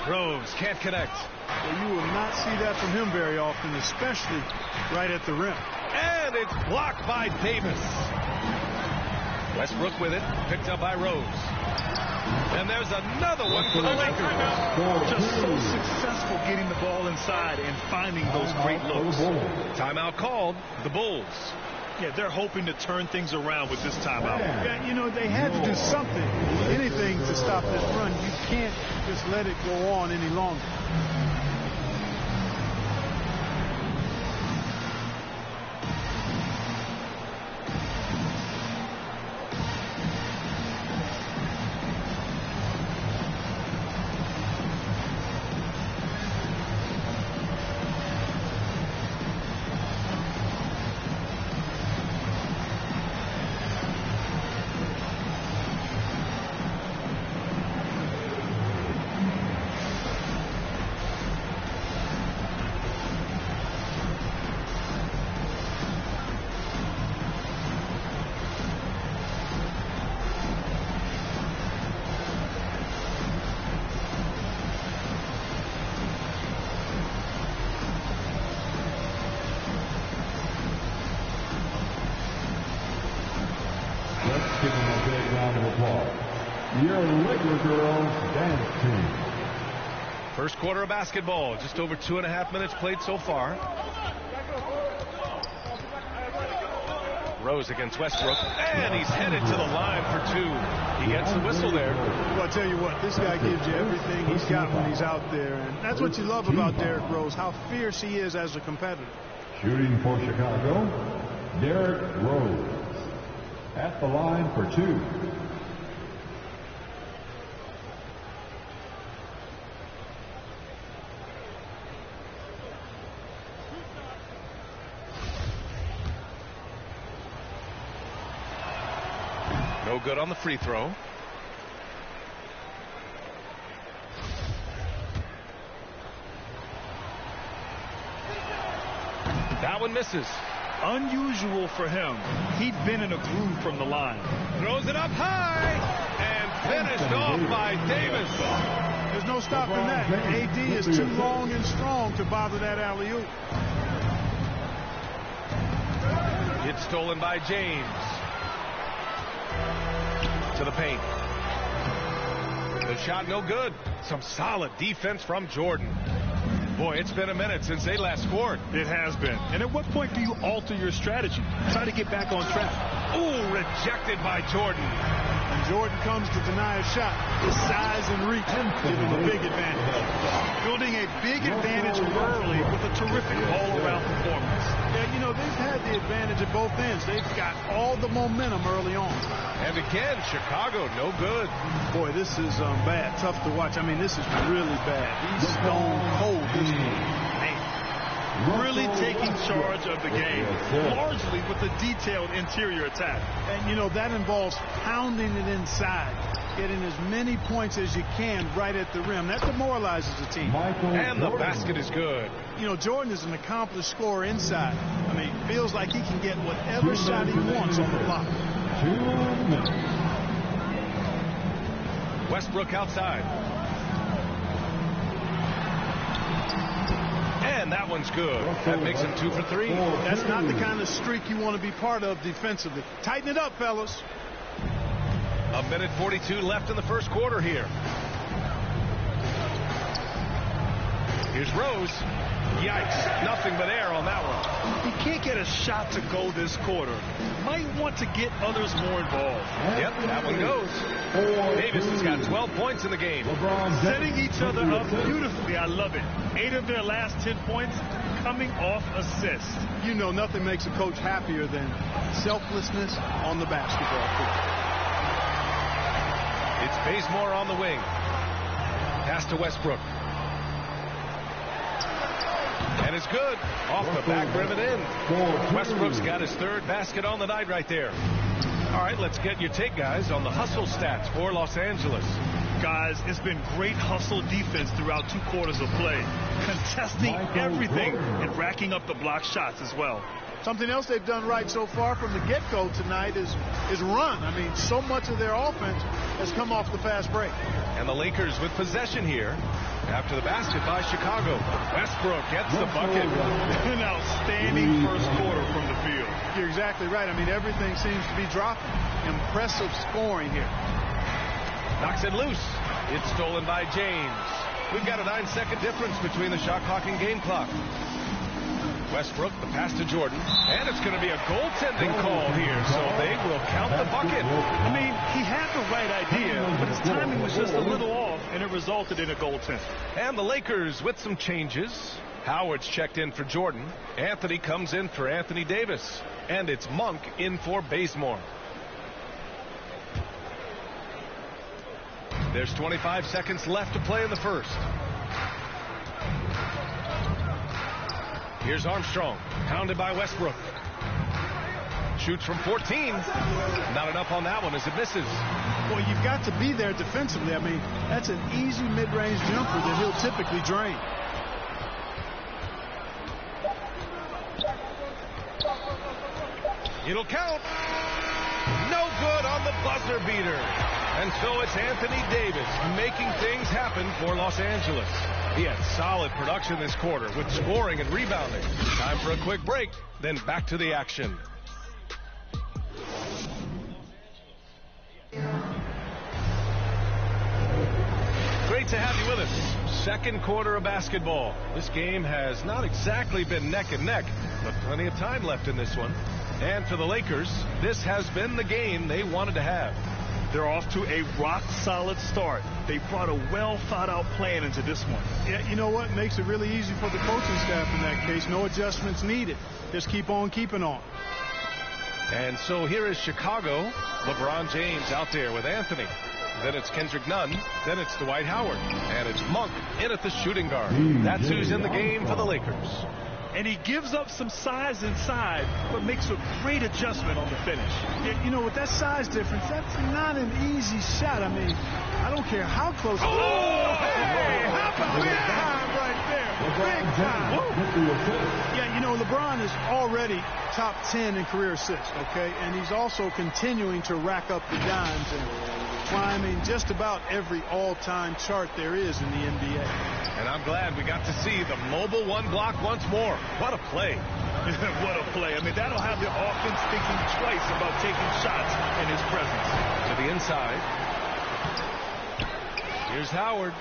Rose can't connect. Well, you will not see that from him very often, especially right at the rim. And it's blocked by Davis. Westbrook with it, picked up by Rose. And there's another one for the Lakers. Just so successful getting the ball inside and finding those great looks. Timeout called, the Bulls. Yeah, they're hoping to turn things around with this timeout. Yeah, you know, they had to do something, anything to stop this run. You can't just let it go on any longer. applause. Your Laker girls dance team. First quarter of basketball, just over 2.5 minutes played so far. Rose against Westbrook, and he's headed to the line for two. He gets the whistle there. Well, I tell you what, this guy gives you everything he's got when he's out there, and that's what you love about Derrick Rose, how fierce he is as a competitor. Shooting for Chicago, Derrick Rose. At the line for two. No good on the free throw. That one misses. Unusual for him. He'd been in a groove from the line. Throws it up high and finished off by Davis. There's no stopping that. AD is too long and strong to bother that alley-oop. It's stolen by James. To the paint. The shot no good. Some solid defense from Jordan. Boy, it's been a minute since they last scored. It has been. And at what point do you alter your strategy? Try to get back on track. Ooh, rejected by Jordan. And Jordan comes to deny a shot. His size and reach give him a big advantage. Building a big advantage early with a terrific all-around performance. Yeah, you know, they've had the advantage at both ends. They've got all the momentum early on. And again, Chicago, no good. Boy, this is bad. Tough to watch. I mean, this is really bad. He's stone cold this game. Really taking charge of the game, largely with a detailed interior attack. And, you know, that involves pounding it inside, getting as many points as you can right at the rim. That demoralizes the team. And the basket is good. You know, Jordan is an accomplished scorer inside. I mean, feels like he can get whatever shot he wants on the block. 2 minutes. Westbrook outside. And that one's good. That makes him 2 for 3. That's not the kind of streak you want to be part of defensively. Tighten it up, fellas. 1:42 left in the first quarter here. Here's Rose. Yikes. Nothing but air on that one. He can't get a shot to go this quarter. Might want to get others more involved. Yep, that one goes. Davis has got 12 points in the game. Setting each other up beautifully. I love it. 8 of their last 10 points coming off assists. You know, nothing makes a coach happier than selflessness on the basketball court. It's Bazemore on the wing. Pass to Westbrook. And it's good. Off the back rim and in. Westbrook's got his 3rd basket on the night right there. All right, let's get your take, guys, on the hustle stats for Los Angeles. Guys, it's been great hustle defense throughout 2 quarters of play. Contesting everything and racking up the block shots as well. Something else they've done right so far from the get-go tonight is run. I mean, so much of their offense has come off the fast break. And the Lakers with possession here after the basket by Chicago. Westbrook gets the bucket. An outstanding first quarter from the field. You're exactly right. I mean, everything seems to be dropping. Impressive scoring here. Knocks it loose. It's stolen by James. We've got a 9-second difference between the shot clock and game clock. Westbrook, the pass to Jordan, and it's going to be a goaltending call here, so they will count the bucket. I mean, he had the right idea, but his timing was just a little off, and it resulted in a goaltend. And the Lakers with some changes. Howard's checked in for Jordan. Anthony comes in for Anthony Davis, and it's Monk in for Bazemore. There's 25 seconds left to play in the first. Here's Armstrong, pounded by Westbrook. Shoots from 14. Not enough on that one as it misses. Well, you've got to be there defensively. I mean, that's an easy mid-range jumper that he'll typically drain. It'll count. No good on the buzzer beater. And so it's Anthony Davis making things happen for Los Angeles. He had solid production this quarter with scoring and rebounding. Time for a quick break, then back to the action. to have you with us. Second quarter of basketball. This game has not exactly been neck and neck, but plenty of time left in this one. And for the Lakers, this has been the game they wanted to have. They're off to a rock-solid start. They brought a well-thought-out plan into this one. Yeah, you know what? Makes it really easy for the coaching staff in that case. No adjustments needed. Just keep on keeping on. And so here is Chicago. LeBron James out there with Anthony. Then it's Kendrick Nunn. Then it's Dwight Howard. And it's Monk in at the shooting guard. That's who's in the game for the Lakers. And he gives up some size inside, but makes a great adjustment on the finish. You know, with that size difference, that's not an easy shot. I mean, I don't care how close. Oh, hey, how about that right there? Big time. Yeah, you know, LeBron is already top 10 in career assists, okay? And he's also continuing to rack up the dimes and climbing just about every all-time chart there is in the NBA. And I'm glad we got to see the mobile one block once more. What a play. What a play. I mean, that'll have the offense thinking twice about taking shots in his presence. To the inside. Here's Howard.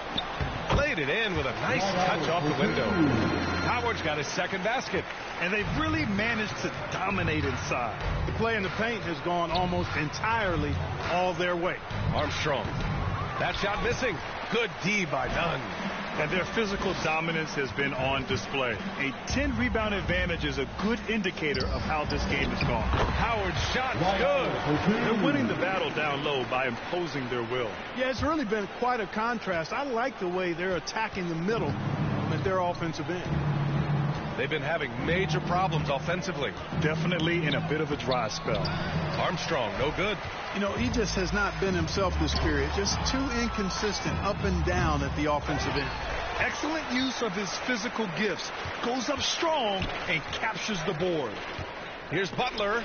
Played it in with a nice touch off the window. Howard's got his second basket. And they've really managed to dominate inside. The play in the paint has gone almost entirely all their way. Armstrong. That shot missing. Good D by Nunn. And their physical dominance has been on display. A 10-rebound advantage is a good indicator of how this game has gone. Howard's shot good. They're winning the battle down low by imposing their will. Yeah, it's really been quite a contrast. I like the way they're attacking the middle at their offensive end. They've been having major problems offensively. Definitely in a bit of a dry spell. Armstrong, no good. You know, he just has not been himself this period. Just too inconsistent up and down at the offensive end. Excellent use of his physical gifts. Goes up strong and captures the board. Here's Butler.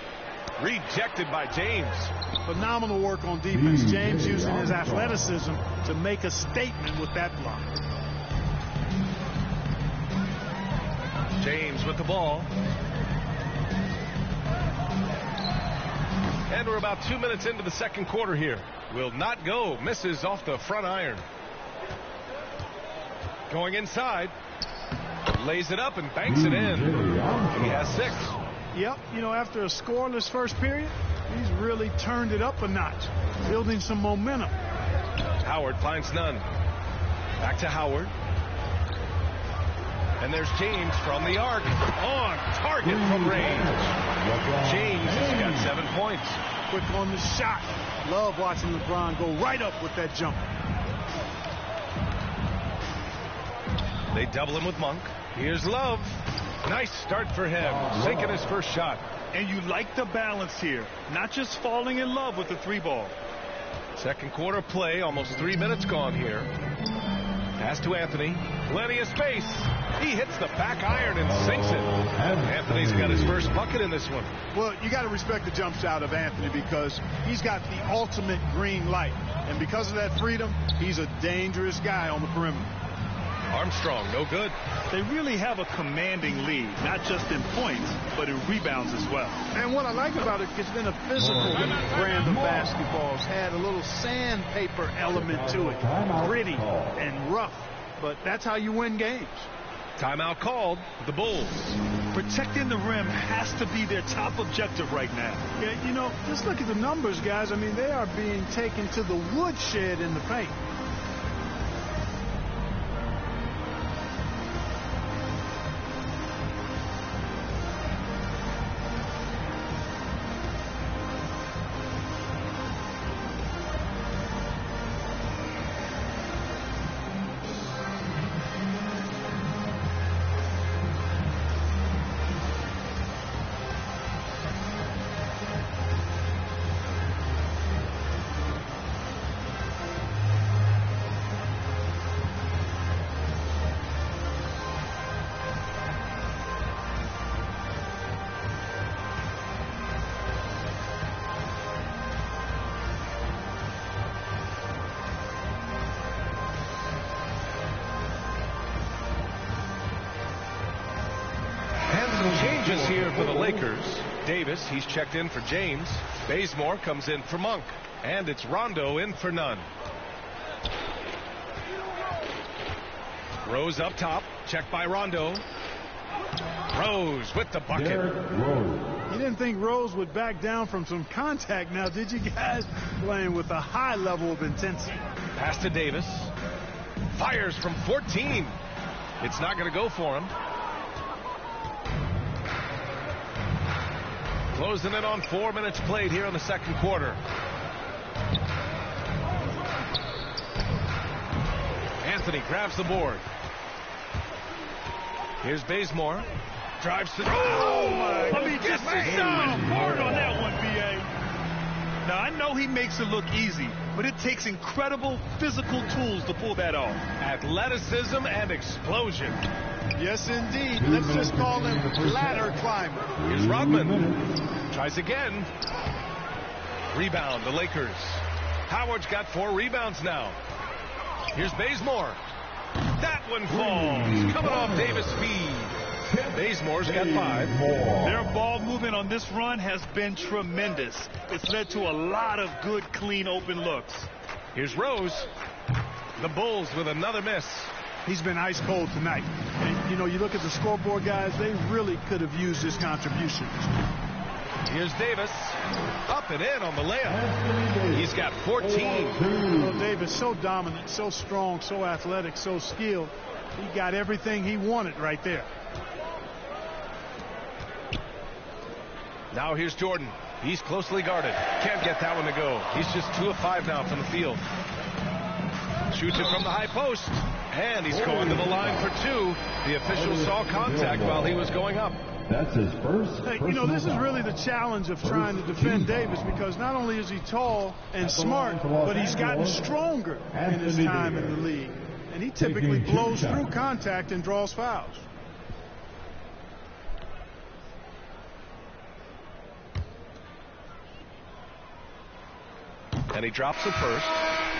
Rejected by James. Phenomenal work on defense. James using his athleticism to make a statement with that block. James with the ball. And we're about 2 minutes into the second quarter here. Will not go. Misses off the front iron. Going inside. Lays it up and banks it in. He has 6. Yep, you know, after a scoreless first period, he's really turned it up a notch, building some momentum. Howard finds Nunn. Back to Howard. And there's James from the arc. On target from range. James has got 7 points. Quick on the shot. Love watching LeBron go right up with that jump. They double him with Monk. Here's Love. Nice start for him. Sinking his first shot. And you like the balance here. Not just falling in love with the 3-ball. Second quarter play. Almost 3 minutes gone here. Pass to Anthony. Plenty of space. He hits the back iron and sinks it. Anthony's got his first bucket in this one. Well, you got to respect the jump shot of Anthony because he's got the ultimate green light. And because of that freedom, he's a dangerous guy on the perimeter. Armstrong, no good. They really have a commanding lead, not just in points, but in rebounds as well. And what I like about it, it's been a physical brand of basketball. It's had a little sandpaper element to it. Gritty and rough, but that's how you win games. Timeout called. The Bulls. Protecting the rim has to be their top objective right now. Yeah, you know, just look at the numbers, guys. I mean, they are being taken to the woodshed in the paint. Changes here for the Lakers. Davis, he's checked in for James. Bazemore comes in for Monk. And it's Rondo in for Nunn. Rose up top. Checked by Rondo. Rose with the bucket. You didn't think Rose would back down from some contact now, did you guys? Playing with a high level of intensity. Pass to Davis. Fires from 14. It's not going to go for him. Closing in on 4 minutes played here in the second quarter. Anthony grabs the board. Here's Bazemore. Drives to the... Oh, my. I mean, just hard on that one, B.A. Now, I know he makes it look easy, but it takes incredible physical tools to pull that off. Athleticism and explosion. Yes, indeed. Let's just call him ladder climber. Here's Rodman. Tries again. Rebound, the Lakers. Howard's got 4 rebounds now. Here's Bazemore. That one falls. Coming off Davis' feed. Bazemore's got 5. Their ball movement on this run has been tremendous. It's led to a lot of good, clean, open looks. Here's Rose. The Bulls with another miss. He's been ice cold tonight. And, you know, you look at the scoreboard, guys, they really could have used his contributions. Here's Davis. Up and in on the layup. He's got 14. Well, Davis, so dominant, so strong, so athletic, so skilled. He got everything he wanted right there. Now here's Jordan. He's closely guarded. Can't get that one to go. He's just 2 of 5 now from the field. Shoots it from the high post. And he's going to the line for 2. The official saw contact while he was going up. That's his first. Hey, you know, this is really the challenge of trying to defend Davis, because not only is he tall and smart, but he's gotten stronger in his time in the league. And he typically blows through contact and draws fouls. And he drops it first.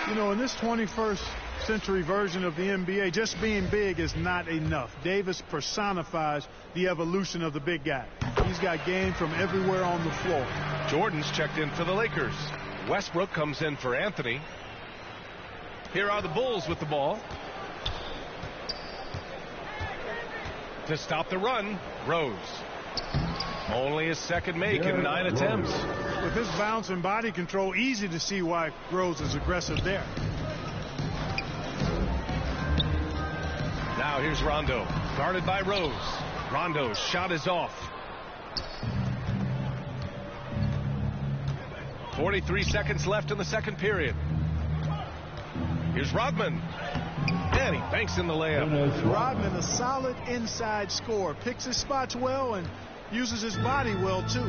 You know, in this 21st century version of the NBA, just being big is not enough. Davis personifies the evolution of the big guy. He's got game from everywhere on the floor. Jordan's checked in for the Lakers. Westbrook comes in for Anthony. Here are the Bulls with the ball. To stop the run, Rose. Only his second make in 9 attempts. With his bounce and body control, easy to see why Rose is aggressive there. Now here's Rondo, guarded by Rose. Rondo's shot is off. 43 seconds left in the second period. Here's Rodman. And he banks in the layup. Rodman, a solid inside scorer. Picks his spots well and uses his body well, too.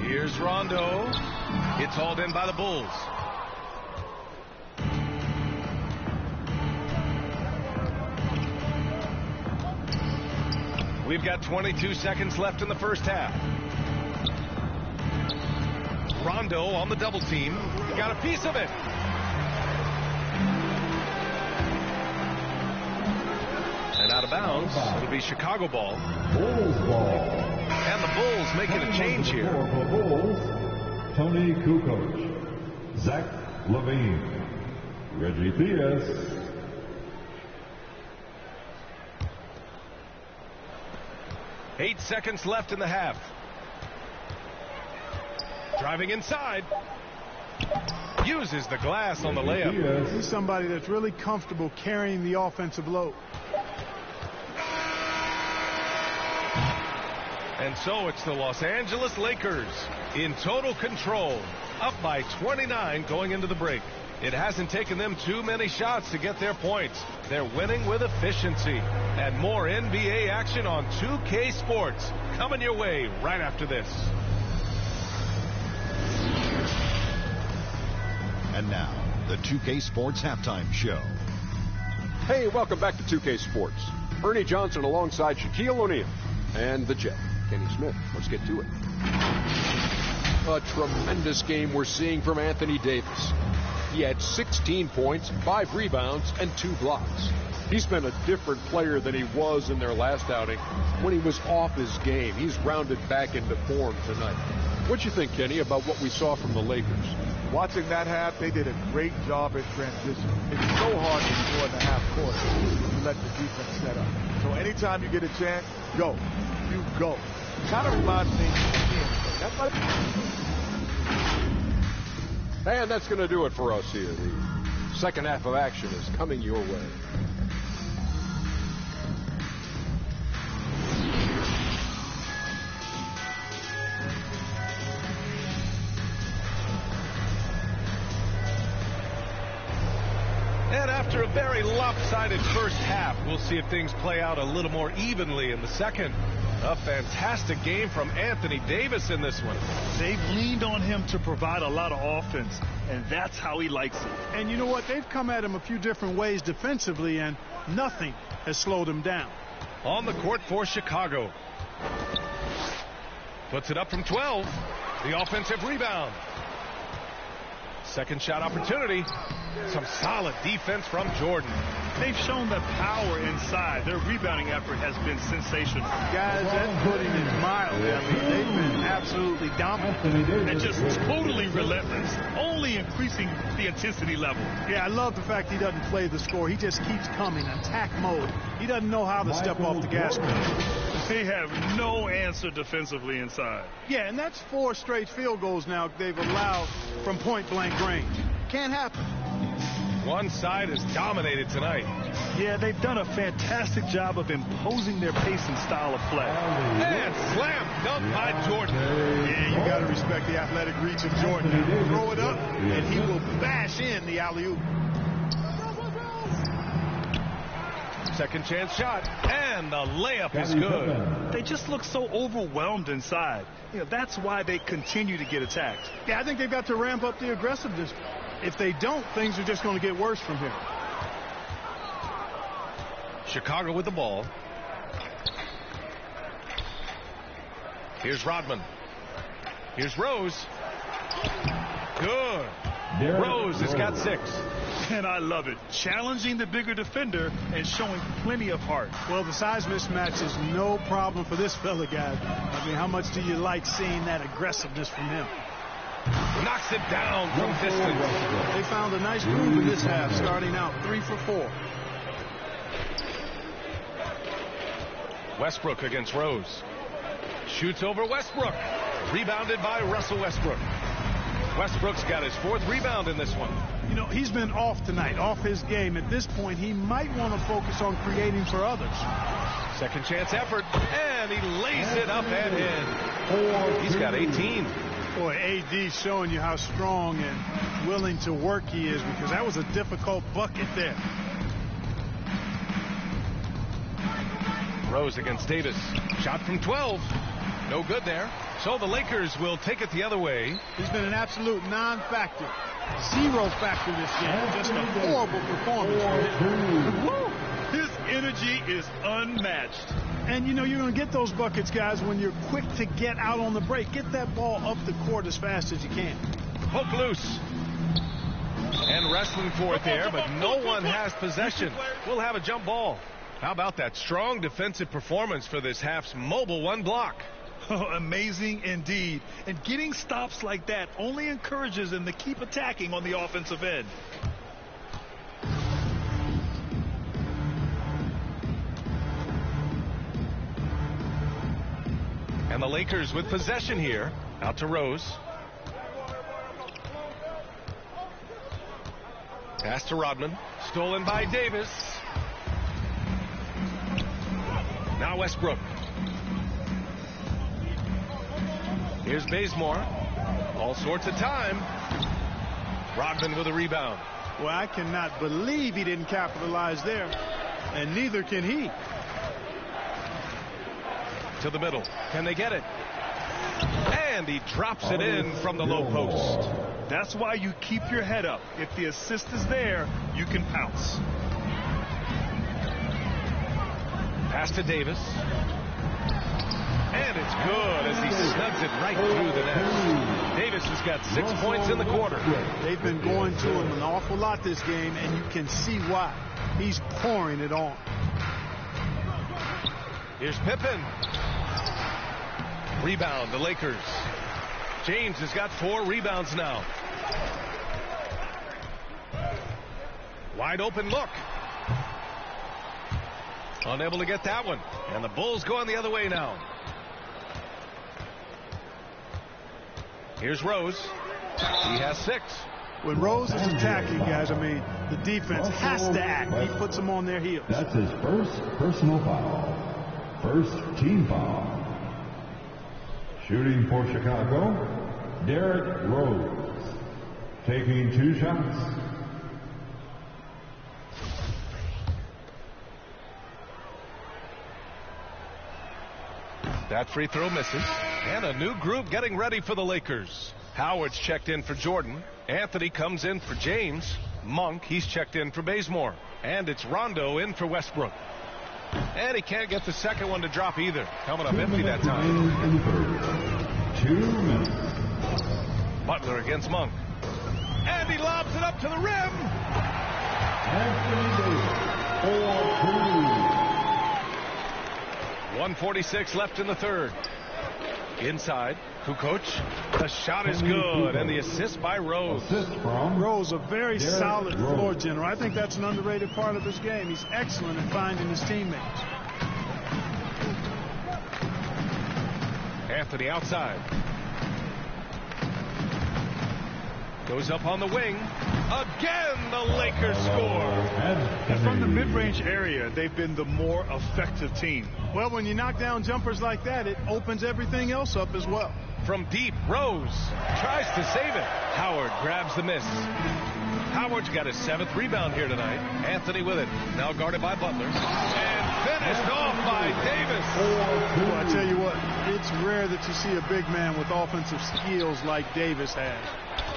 Here's Rondo. It's hauled in by the Bulls. We've got 22 seconds left in the first half. Rondo on the double team. Got a piece of it. And out of bounds. It'll be Chicago ball. Bulls ball. And the Bulls making a change here. For the Bulls, Tony Kukoc, Zach Levine, Reggie Theus. Eight seconds left in the half. Driving inside. Uses the glass on the layup. He's somebody that's really comfortable carrying the offensive load. And so it's the Los Angeles Lakers in total control, up by 29 going into the break. It hasn't taken them too many shots to get their points. They're winning with efficiency. And more NBA action on 2K Sports coming your way right after this. And now, the 2K Sports Halftime Show. Hey, welcome back to 2K Sports. Ernie Johnson alongside Shaquille O'Neal and the Jet, Kenny Smith. Let's get to it. A tremendous game we're seeing from Anthony Davis. He had 16 points, 5 rebounds, and 2 blocks. He's been a different player than he was in their last outing when he was off his game. He's rounded back into form tonight. What you think, Kenny, about what we saw from the Lakers? Watching that half, they did a great job at transition. It's so hard to score in the half court. You let the defense set up. So anytime you get a chance, go. You go. Kind of reminds me of him. That might be. And that's going to do it for us here. The second half of action is coming your way. And after a very lopsided first half, we'll see if things play out a little more evenly in the second. A fantastic game from Anthony Davis in this one. They've leaned on him to provide a lot of offense, and that's how he likes it. And you know what? They've come at him a few different ways defensively, and nothing has slowed him down. On the court for Chicago. Puts it up from 12. The offensive rebound. Second shot opportunity. Some solid defense from Jordan. They've shown the power inside. Their rebounding effort has been sensational. Guys, that footing is mild. I mean, they've been absolutely dominant. And just totally relentless, only increasing the intensity level. Yeah, I love the fact he doesn't play the score. He just keeps coming, attack mode. He doesn't know how to step off the gas pedal. They have no answer defensively inside. Yeah, and that's 4 straight field goals now they've allowed from point-blank range. Can't happen. One side is dominated tonight. Yeah, they've done a fantastic job of imposing their pace and style of play. And slam dunk by Jordan. Yeah, you got to respect the athletic reach of Jordan. Throw it up, and he will bash in the alley-oop. Second chance shot, and the layup is good. They just look so overwhelmed inside. You know, that's why they continue to get attacked. Yeah, I think they've got to ramp up the aggressiveness. If they don't, things are just going to get worse from here. Chicago with the ball. Here's Rodman. Here's Rose. Good. Rose has got 6. And I love it. Challenging the bigger defender and showing plenty of heart. Well, the size mismatch is no problem for this fella, guys. I mean, how much do you like seeing that aggressiveness from him? Knocks it down from distance. They found a nice groove in this half, starting out 3 for 4. Westbrook against Rose. Shoots over Westbrook. Rebounded by Russell Westbrook. Westbrook's got his 4th rebound in this one. You know, he's been off tonight, off his game. At this point, he might want to focus on creating for others. Second chance effort, and he lays it up and in. He's got 18. Boy, AD showing you how strong and willing to work he is, because that was a difficult bucket there. Rose against Davis. Shot from 12. No good there. So the Lakers will take it the other way. He's been an absolute non-factor. 0 factor this game. Just a horrible performance. His energy is unmatched. And, you know, you're going to get those buckets, guys, when you're quick to get out on the break. Get that ball up the court as fast as you can. Hook loose. And wrestling for it there, but no one has possession. We'll have a jump ball. How about that strong defensive performance for this half's mobile 1 block? Oh, amazing indeed. And getting stops like that only encourages them to keep attacking on the offensive end. And the Lakers with possession here. Out to Rose. Pass to Rodman. Stolen by Davis. Now Westbrook. Here's Bazemore. All sorts of time. Rodman with a rebound. Well, I cannot believe he didn't capitalize there. And neither can he. To the middle. Can they get it? And he drops it in from the low post. That's why you keep your head up. If the assist is there, you can pounce. Pass to Davis. And it's good as he snugs it right through the net. Davis has got 6 points in the quarter. They've been going to him an awful lot this game, and you can see why. He's pouring it on. Here's Pippen. Rebound, the Lakers. James has got 4 rebounds now. Wide open look. Unable to get that one. And the Bulls going the other way now. Here's Rose. He has 6. When Rose is attacking, guys, I mean, the defense has to act. He puts them on their heels. That's his first personal foul. First team foul. Shooting for Chicago, Derrick Rose. Taking 2 shots. That free throw misses. And a new group getting ready for the Lakers. Howard's checked in for Jordan. Anthony comes in for James. Monk, he's checked in for Bazemore. And it's Rondo in for Westbrook. And he can't get the second one to drop either. Coming up empty that time. 2 minutes. Butler against Monk. And he lobs it up to the rim. Anthony Davis, 4-2. 1:46 left in the third. Inside, Kukoc. The shot is good, and the assist by Rose. Assist from Rose, a very solid floor general. I think that's an underrated part of his game. He's excellent at finding his teammates. Anthony outside. Goes up on the wing. Again, the Lakers score. And from the mid-range area, they've been the more effective team. Well, when you knock down jumpers like that, it opens everything else up as well. From deep, Rose tries to save it. Howard grabs the miss. Howard's got his 7th rebound here tonight. Anthony with it. Now guarded by Butler. And finished off by Davis. Well, I tell you what, it's rare that you see a big man with offensive skills like Davis has.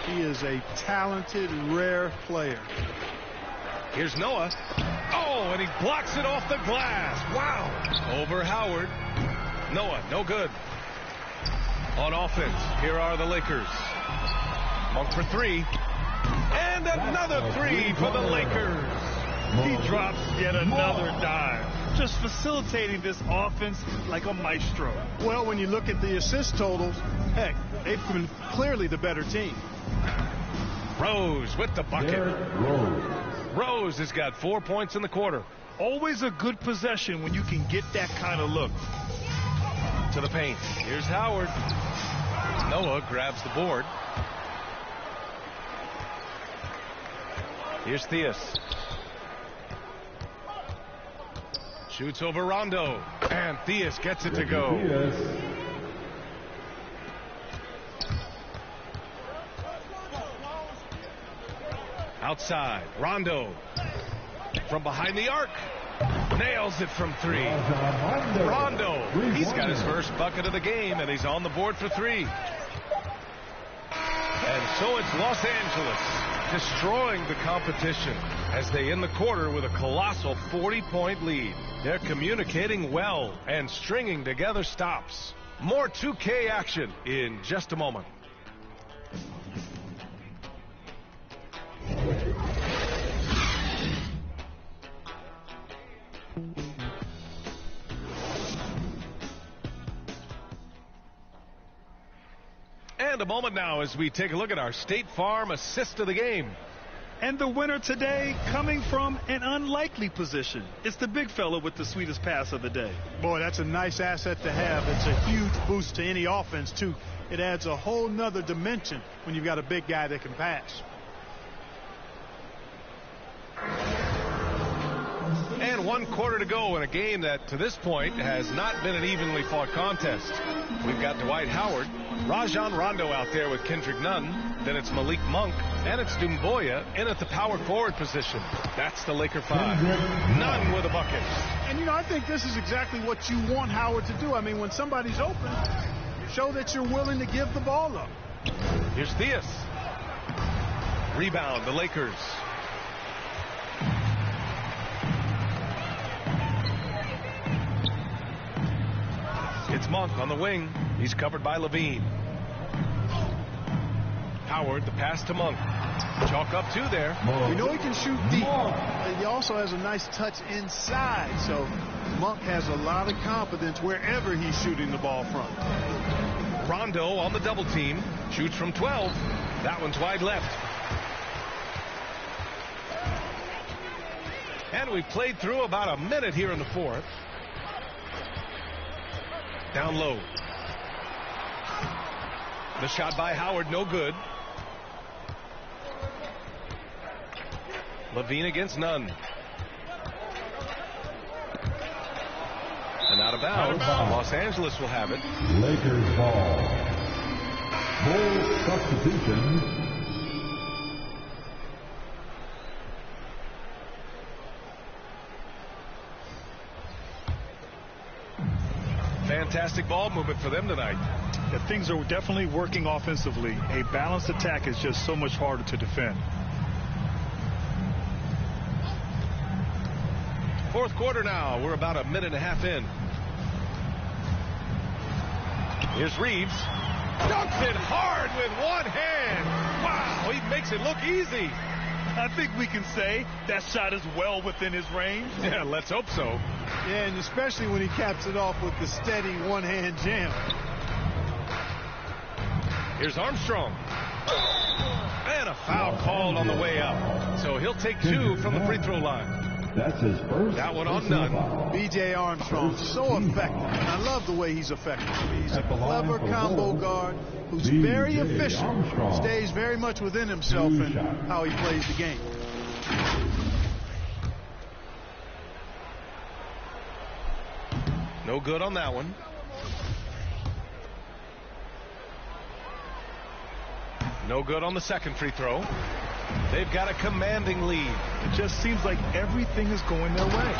He is a talented, rare player. Here's Noah. Oh, and he blocks it off the glass. Wow. Over Howard. Noah, no good. On offense, here are the Lakers. Monk for 3. And another 3 for the Lakers. He drops yet another dime. Just facilitating this offense like a maestro. Well, when you look at the assist totals, heck, they've been clearly the better team. Rose with the bucket. Rose has got 4 points in the quarter. Always a good possession when you can get that kind of look. To the paint. Here's Howard. Noah grabs the board. Here's Theus. Shoots over Rondo. And Theus gets it to go. Outside, Rondo from behind the arc. Nails it from 3. Rondo, he's got his first bucket of the game, and he's on the board for 3. And so it's Los Angeles destroying the competition as they end the quarter with a colossal 40-point lead. They're communicating well and stringing together stops. More 2K action in just a moment. And a moment now as we take a look at our State Farm assist of the game. And the winner today coming from an unlikely position. It's the big fella with the sweetest pass of the day. Boy, that's a nice asset to have. It's a huge boost to any offense, too. It adds a whole nother dimension when you've got a big guy that can pass. And 1 quarter to go in a game that to this point has not been an evenly fought contest. We've got Dwight Howard, Rajon Rondo out there with Kendrick Nunn. Then it's Malik Monk, and it's Doumbouya in at the power forward position. That's the Laker 5. Nunn with a bucket. And, I think this is exactly what you want Howard to do. I mean, when somebody's open, show that you're willing to give the ball up. Here's Theus. Rebound, the Lakers. It's Monk on the wing. He's covered by Levine. Howard, the pass to Monk. Chalk up 2 there. We know he can shoot deep. He also has a nice touch inside. So Monk has a lot of confidence wherever he's shooting the ball from. Rondo on the double team. Shoots from 12. That one's wide left. And we've played through about a minute here in the fourth. Down low. The shot by Howard, no good. Levine against Nunn. And out of bounds. Los Angeles will have it. Lakers ball. Full substitution. Fantastic ball movement for them tonight. Yeah, things are definitely working offensively. A balanced attack is just so much harder to defend. Fourth quarter now. We're about a minute and a half in. Here's Reeves. Dunks it hard with one hand. Wow, he makes it look easy. I think we can say that shot is well within his range. Yeah, let's hope so. Yeah, and especially when he caps it off with the steady one-hand jam. Here's Armstrong. And a foul called on the way up. So he'll take 2 from the free throw line. That's his first. That one on Nunn. B.J. Armstrong, so effective. And I love the way he's effective. He's a clever combo guard who's very efficient, stays very much within himself and how he plays the game. No good on that one. No good on the second free throw. They've got a commanding lead. It just seems like everything is going their way.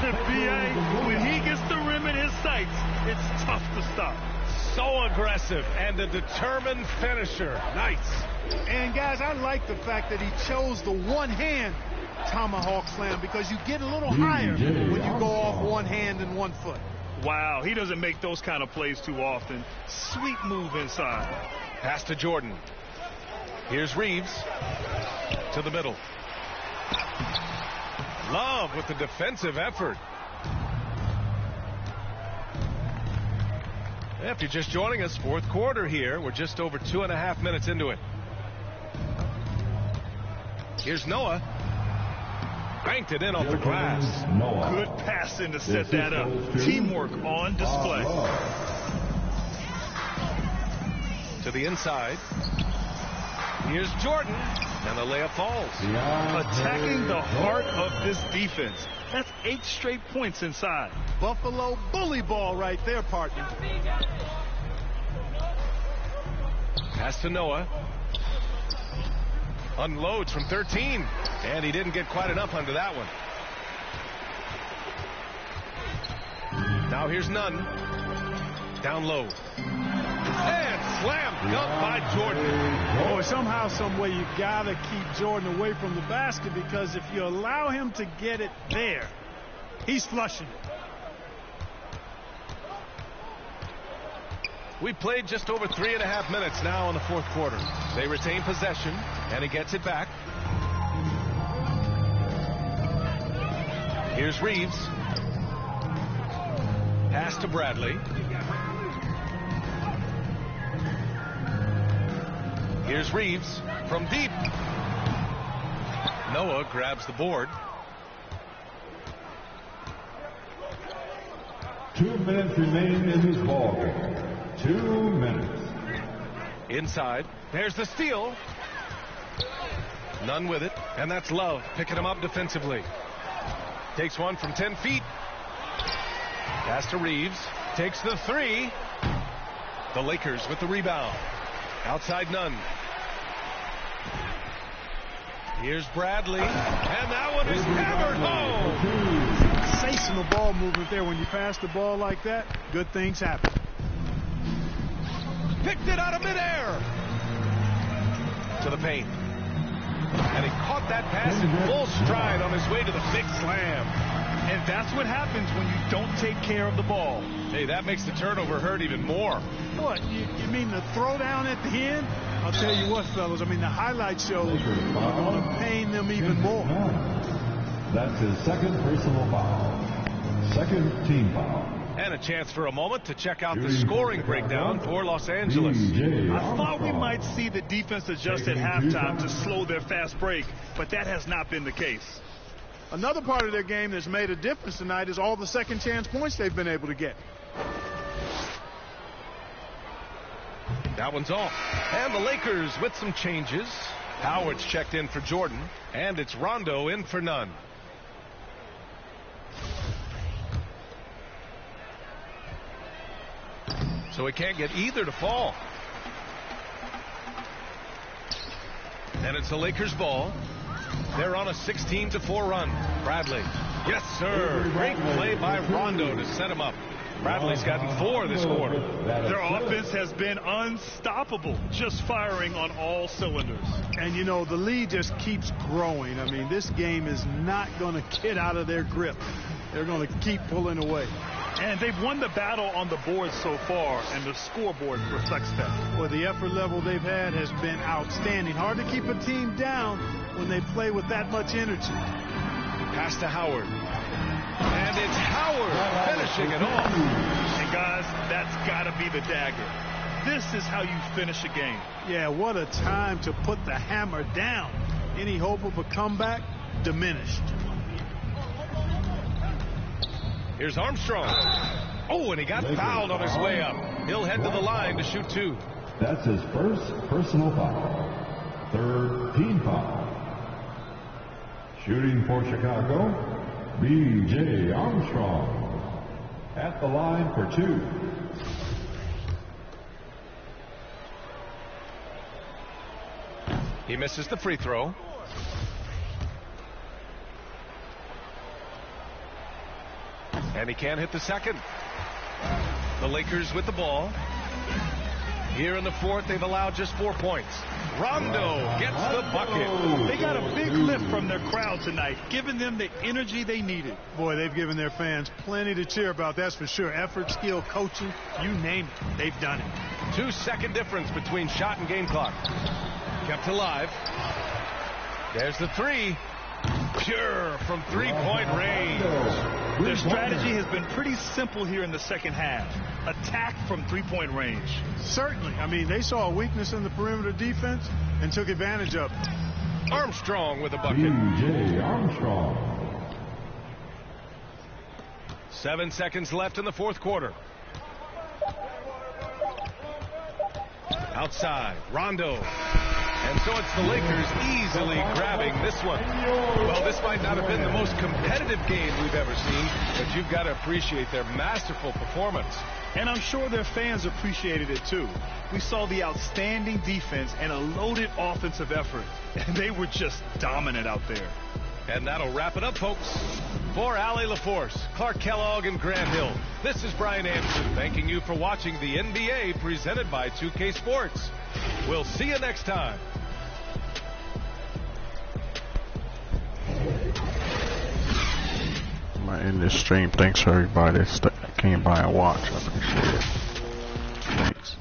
B.A., when he gets the rim in his sights, it's tough to stop. So aggressive and a determined finisher. Nice. And guys, I like the fact that he chose the one-hand tomahawk slam because you get a little higher when you go off one hand and 1 foot. Wow, he doesn't make those kind of plays too often. Sweet move inside. Pass to Jordan. Here's Reeves to the middle. Love with the defensive effort. If you're just joining us, fourth quarter here. We're just over 2.5 minutes into it. Here's Noah. Banked it in off the glass. Good passing to set that up. Teamwork on display. To the inside. Here's Jordan. And the layup falls. Attacking the heart of this defense. That's 8 straight points inside. Buffalo bully ball right there, partner. Pass to Noah. Unloads from 13. And he didn't get quite enough under that one. Now here's Nunn. Down low. And slam dunk by Jordan. Boy, somehow, some way, you got to keep Jordan away from the basket because if you allow him to get it there, he's flushing it. We played just over 3.5 minutes now in the fourth quarter. They retain possession, and he gets it back. Here's Reeves. Pass to Bradley. Here's Reeves from deep. Noah grabs the board. 2 minutes remaining in this ball game. 2 minutes. Inside. There's the steal. None with it. And that's Love picking him up defensively. Takes one from 10 feet. Pass to Reeves. Takes the 3. The Lakers with the rebound. Outside Nunn. Here's Bradley. And that one is hammered home. Sensational ball movement there. When you pass the ball like that, good things happen. Picked it out of midair. To the paint. And he caught that pass in full stride on his way to the big slam. And that's what happens when you don't take care of the ball. Hey, that makes the turnover hurt even more. What, you mean the throwdown at the end? I'll tell you what, fellas, I mean, the highlight shows are going to pain them even more. That's his second personal foul. Second team foul. And a chance for a moment to check out the scoring breakdown for Los Angeles. I thought we might see the defense adjust at halftime to slow their fast break, but that has not been the case. Another part of their game that's made a difference tonight is all the second chance points they've been able to get. That one's off. And the Lakers with some changes. Howard's checked in for Jordan, and it's Rondo in for Nunn. So he can't get either to fall. And it's the Lakers' ball. They're on a 16-4 run. Bradley. Yes, sir. Great play by Rondo to set him up. Bradley's gotten 4 this quarter. Their offense has been unstoppable, just firing on all cylinders. And, you know, the lead just keeps growing. I mean, this game is not going to get out of their grip. They're going to keep pulling away. And they've won the battle on the board so far, and the scoreboard reflects that. Well, the effort level they've had has been outstanding. Hard to keep a team down when they play with that much energy. Pass to Howard. And it's Howard finishing it off. And guys, that's got to be the dagger. This is how you finish a game. Yeah, what a time to put the hammer down. Any hope of a comeback diminished. Here's Armstrong. Oh, and he got fouled on his way up. He'll head to the line to shoot 2. That's his first personal foul. Third team foul. Shooting for Chicago, B.J. Armstrong. At the line for 2. He misses the free throw. And he can't hit the second. The Lakers with the ball. Here in the fourth, they've allowed just 4 points. Rondo gets the bucket. They got a big lift from their crowd tonight, giving them the energy they needed. Boy, they've given their fans plenty to cheer about, that's for sure. Effort, skill, coaching, you name it, they've done it. 2-second difference between shot and game clock. Kept alive. There's the 3. Pure from 3-point range. Their strategy has been pretty simple here in the second half. Attack from 3-point range. Certainly. I mean, they saw a weakness in the perimeter defense and took advantage of it. Armstrong with a bucket. B.J. Armstrong. 7 seconds left in the fourth quarter. Outside, Rondo. And so it's the Lakers easily grabbing this one. Well, this might not have been the most competitive game we've ever seen, but you've got to appreciate their masterful performance. And I'm sure their fans appreciated it too. We saw the outstanding defense and a loaded offensive effort. And they were just dominant out there. And that'll wrap it up, folks. For Allie LaForce, Clark Kellogg, and Grant Hill, this is Brian Anderson thanking you for watching the NBA presented by 2K Sports. We'll see you next time. I'm gonna end this stream. Thanks for everybody that came by and watched. I appreciate it. Thanks.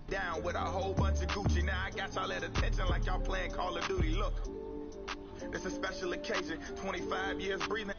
Down with a whole bunch of Gucci. Now I got y'all at attention like y'all playing Call of Duty. Look, it's a special occasion. 25 years breathing.